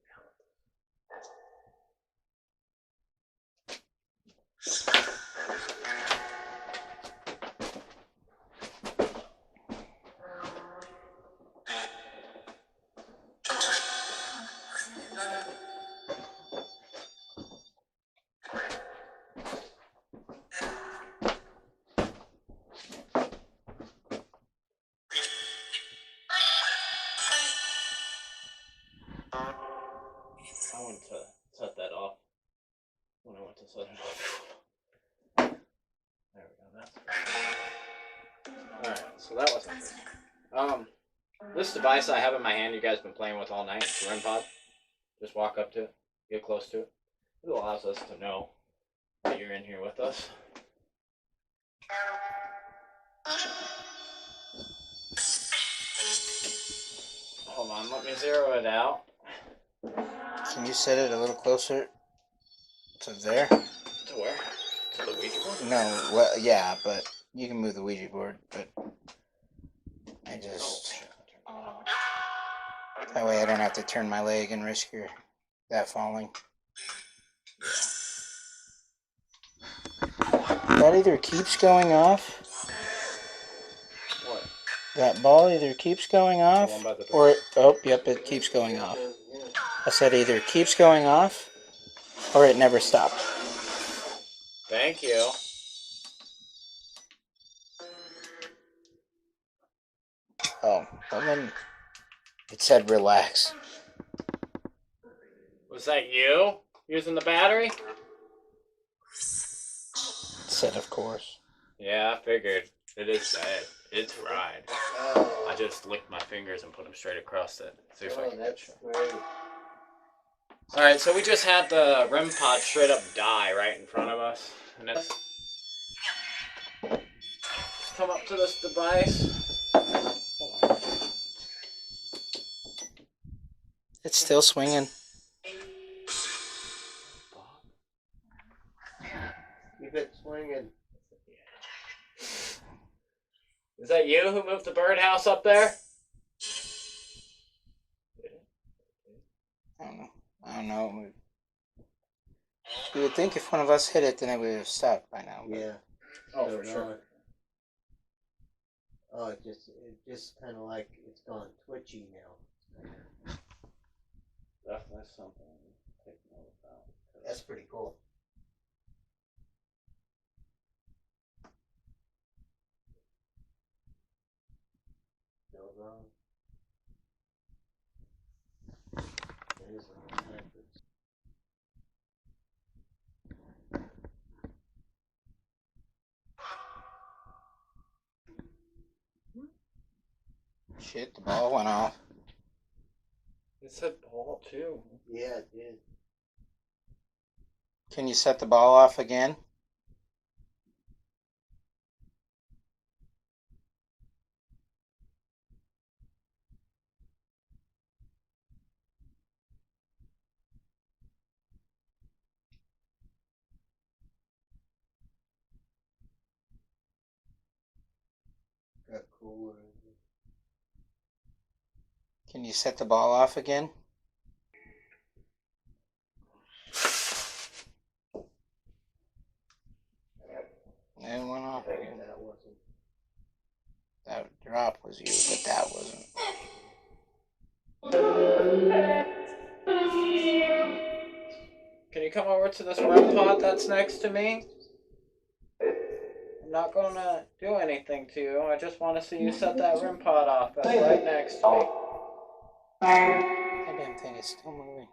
E: I went to set that off when I went to set it off. There we go. That's alright, so that wasn't good. This device I have in my hand, you guys been playing with all night, it's the REM pod. Just walk up to it, get close to it. It allows us to know that you're in here with us. Hold on, let me zero it out.
H: Can you set it a little closer to there?
E: To where? To the Ouija board?
H: No, well, yeah, but you can move the Ouija board, but I just... That way I don't have to turn my leg and risk that falling. That either keeps going off.
E: What?
H: That ball either keeps going off,
E: The one by the door.
H: or... Oh, yep, it keeps going off. I said either keeps going off, or it never stopped.
E: Thank you.
H: Oh, well then... It said relax.
E: Was that you? Using the battery?
H: It said of course.
E: Yeah, I figured. It is dead. It's fried. I just licked my fingers and put them straight across it. See if I can get you. Alright, so we just had the REM pod straight up die right in front of us. And it's... Just come up to this device. Hold on.
H: It's still swinging.
G: Keep it swinging.
E: Is that you who moved the birdhouse up there?
H: I don't know. You would think if one of us hit it, then it would have stopped by now.
G: Yeah.
E: Oh, for sure.
G: Oh, it just kind of like it's gone twitchy now.
E: Definitely something to take note about.
G: That's pretty cool. Still wrong. It is a little backwards.
H: Shit, the ball went off.
E: It said ball too.
G: Yeah, it did.
H: Can you set the ball off again?
G: Got cooler.
H: Can you set the ball off again? It went off again.
G: That wasn't.
H: That drop was you, but that wasn't.
E: Can you come over to this REM pod that's next to me? I'm not gonna do anything to you. I just want to see you set that REM pod off. That's right next to me.
H: That damn thing is still moving.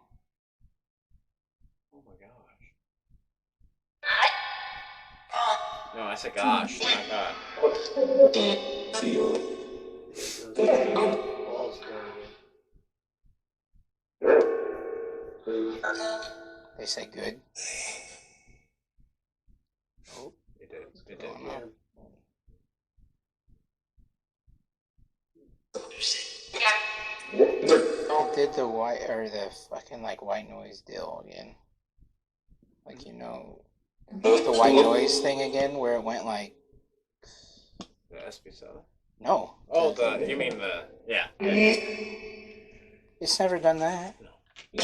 E: No, I said gosh, not God.
G: Balls going in.
H: They say good.
E: Oh, it did. It did.
G: Yeah.
H: It did the white or the fucking like white noise deal again. Like the white noise thing again, where it went like
E: The SB7.
H: no.
E: Oh, you mean the yeah.
H: It's never done that.
E: No.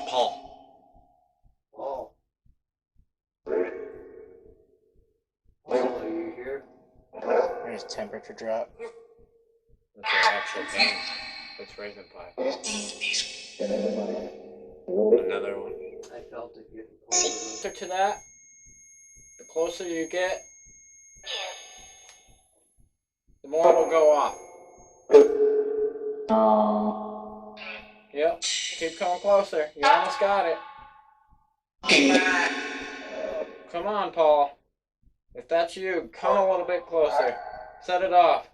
E: Paul.
G: Paul. Paul, are you here?
H: There's temperature drop.
E: That's our actual game. That's Raisin Pie. Another one.
G: I felt it getting colder.
E: Closer to that, the closer you get, the more it'll go off. Yep. Keep coming closer. You almost got it. Come on, Paul. If that's you, come a little bit closer. Set it off.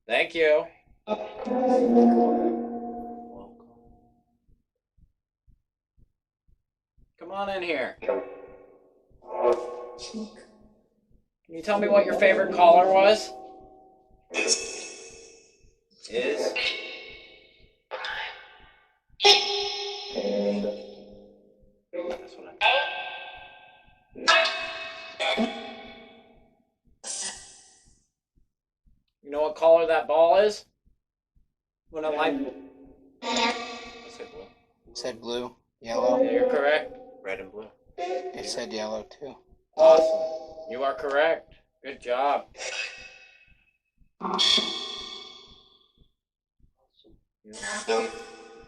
E: Thank you. Come on in here. Can you tell me what your favorite caller was? Is? That's what I You know what color that ball is? When it light. I said blue.
H: It said blue, yellow.
E: Yeah, you're correct. Red and blue.
H: It said yellow too.
E: Awesome. You are correct. Good job.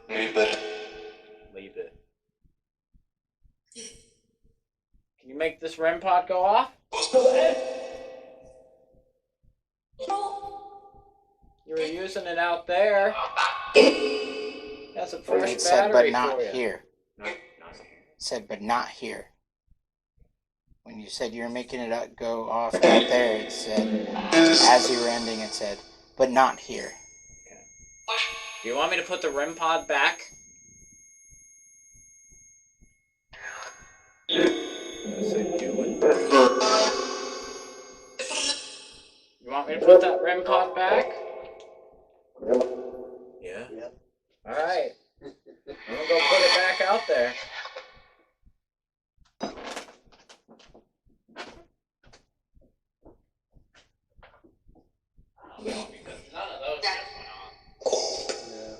E: Leave it. Can you make this REM pod go off? You were using it out there. That's a fresh
H: It said, but
E: battery
H: not
E: for you.
H: here.
E: No, not here.
H: It said, but not here. When you said you were making it go off out there, it said, as you were ending, it said, but not here.
E: Okay. Do you want me to put the REM pod back? I said do it. You want me to put that REM pod back? Yeah?
G: Yep.
E: Alright. I'm gonna go put it back out there. No, because none of those just went on.
G: Yeah.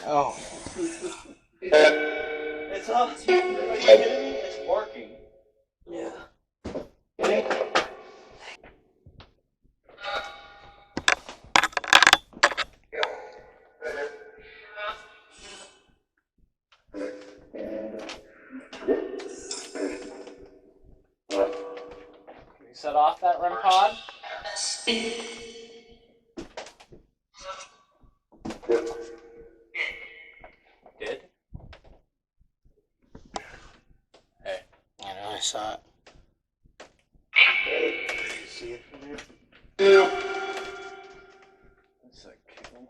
H: Oh.
D: It's up. Are you kidding me? It's working.
G: Yeah.
E: Can you set off that REM pod? Did? Hey.
H: I know, I saw it.
G: See it from here?
E: It's a kill.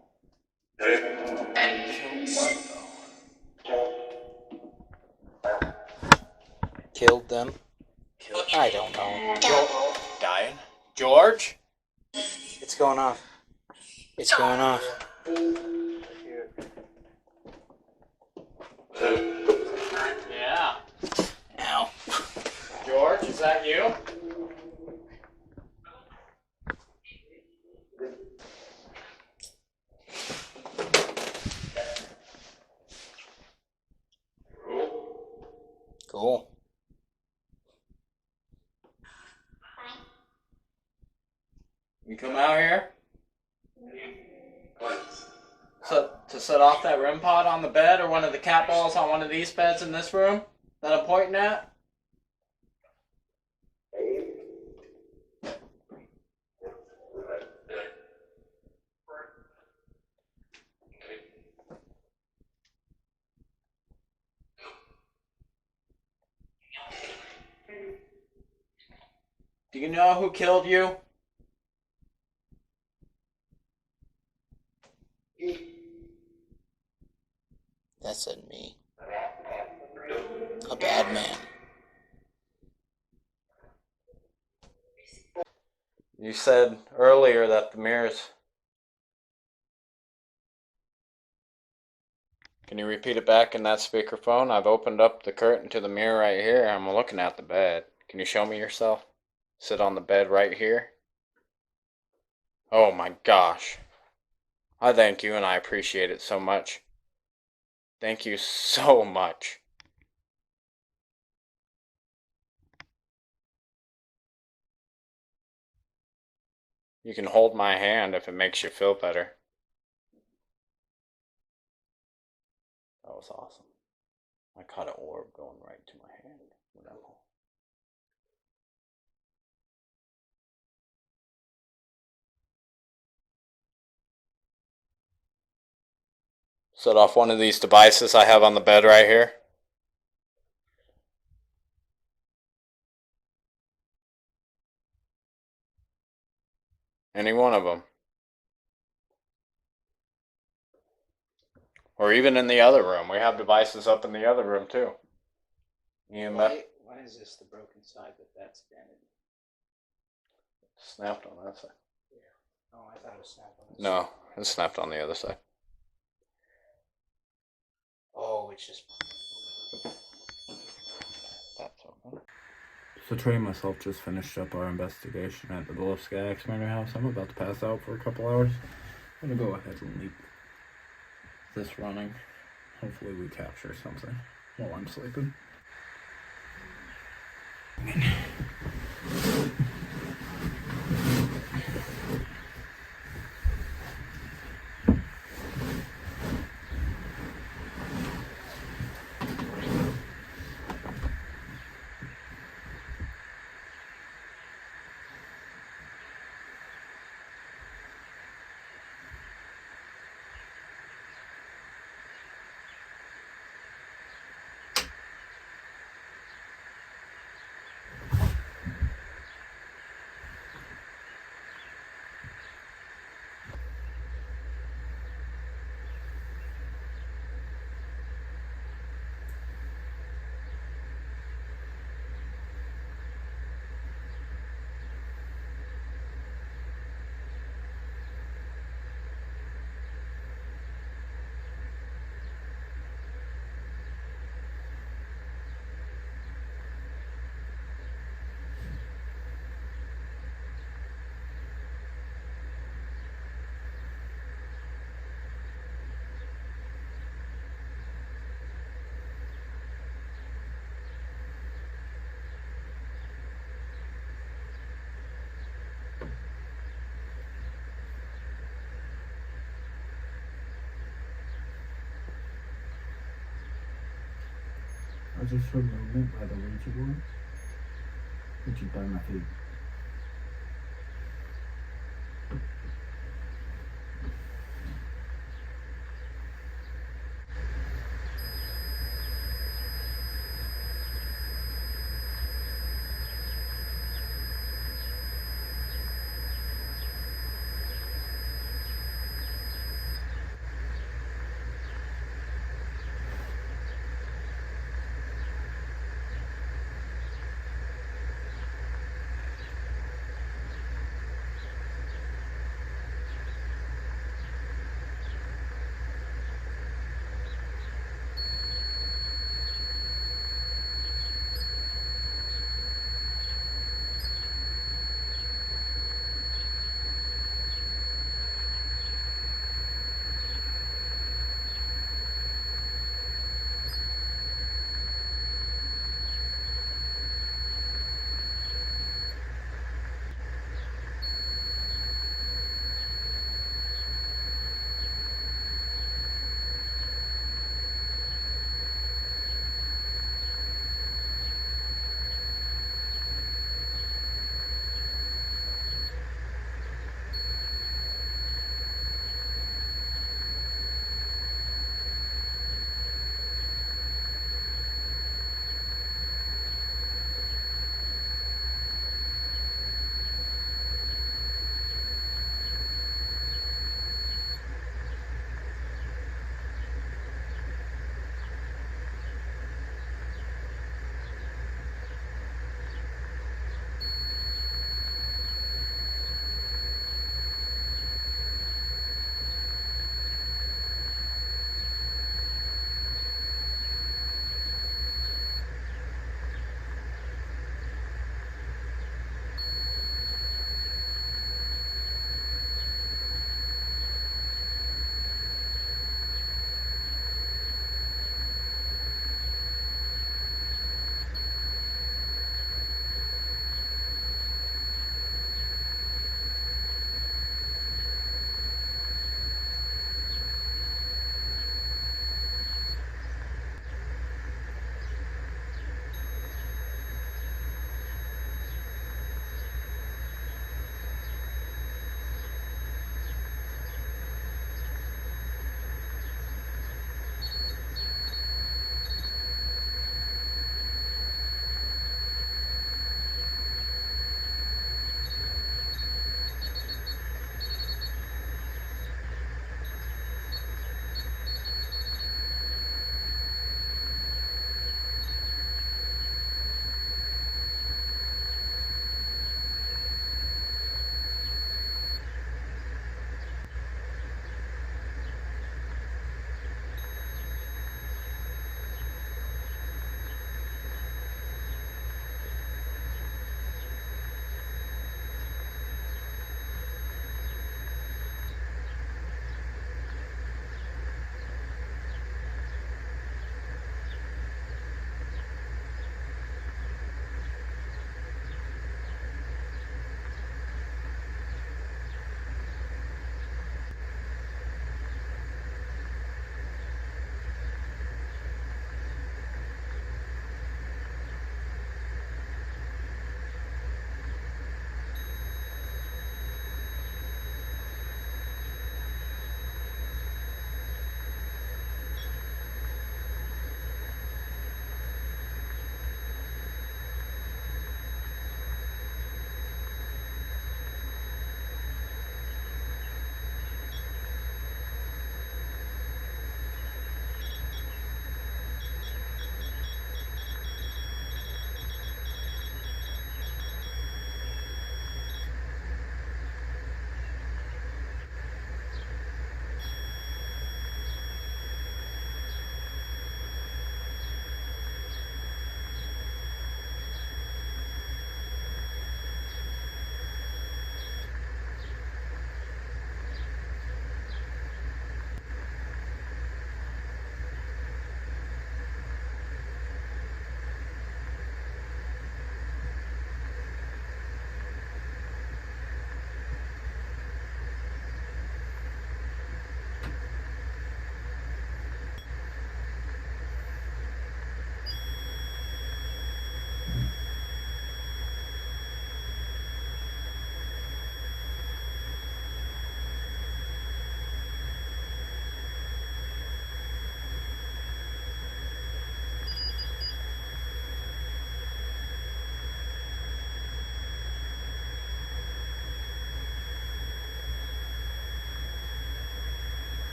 H: Killed them. I don't know.
E: Dying. George?
H: It's going off. It's going off.
G: Here.
E: Yeah.
H: Ow.
E: George, is that you?
H: Cool.
E: You come out here? So, to set off that REM pod on the bed or one of the cat balls on one of these beds in this room that I'm pointing at? Do you know who killed you?
F: That said me. A bad man.
E: You said earlier that the mirrors... Can you repeat it back in that speakerphone? I've opened up the curtain to the mirror right here. I'm looking at the bed. Can you show me yourself? Sit on the bed right here. Oh my gosh. I thank you and I appreciate it so much. Thank you so much. You can hold my hand if it makes you feel better. That was awesome. I caught an orb going right to my hand. Set off one of these devices I have on the bed right here. Any one of them. Or even in the other room. We have devices up in the other room too.
F: Why is this the broken side that that's standing?
E: Snapped on that side.
F: Yeah. Oh, I thought it was snapped on this
E: No,
F: side.
E: it snapped on the other side.
F: Oh, it's just...
E: That's okay. So Trey and myself just finished up our investigation at the Villisca Axe Murder House. I'm about to pass out for a couple hours. I'm gonna go ahead and leave this running. Hopefully we capture something while I'm sleeping. I just heard movement by the Ouija board, which is by my feet.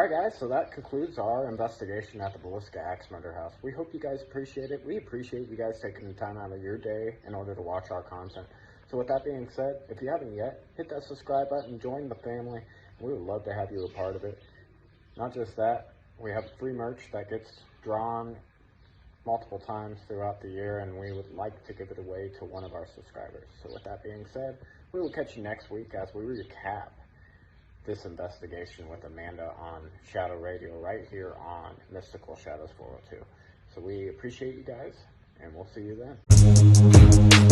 A: Alright guys, so that concludes our investigation at the Villisca Axe Murder House. We hope you guys appreciate it. We appreciate you guys taking the time out of your day in order to watch our content. So with that being said, if you haven't yet, hit that subscribe button, join the family. We would love to have you a part of it. Not just that, we have free merch that gets drawn multiple times throughout the year, and we would like to give it away to one of our subscribers. So with that being said, we will catch you next week as we recap this investigation with Amanda on Shadow Radio right here on Mystical Shadows 402. So we appreciate you guys, and we'll see you then.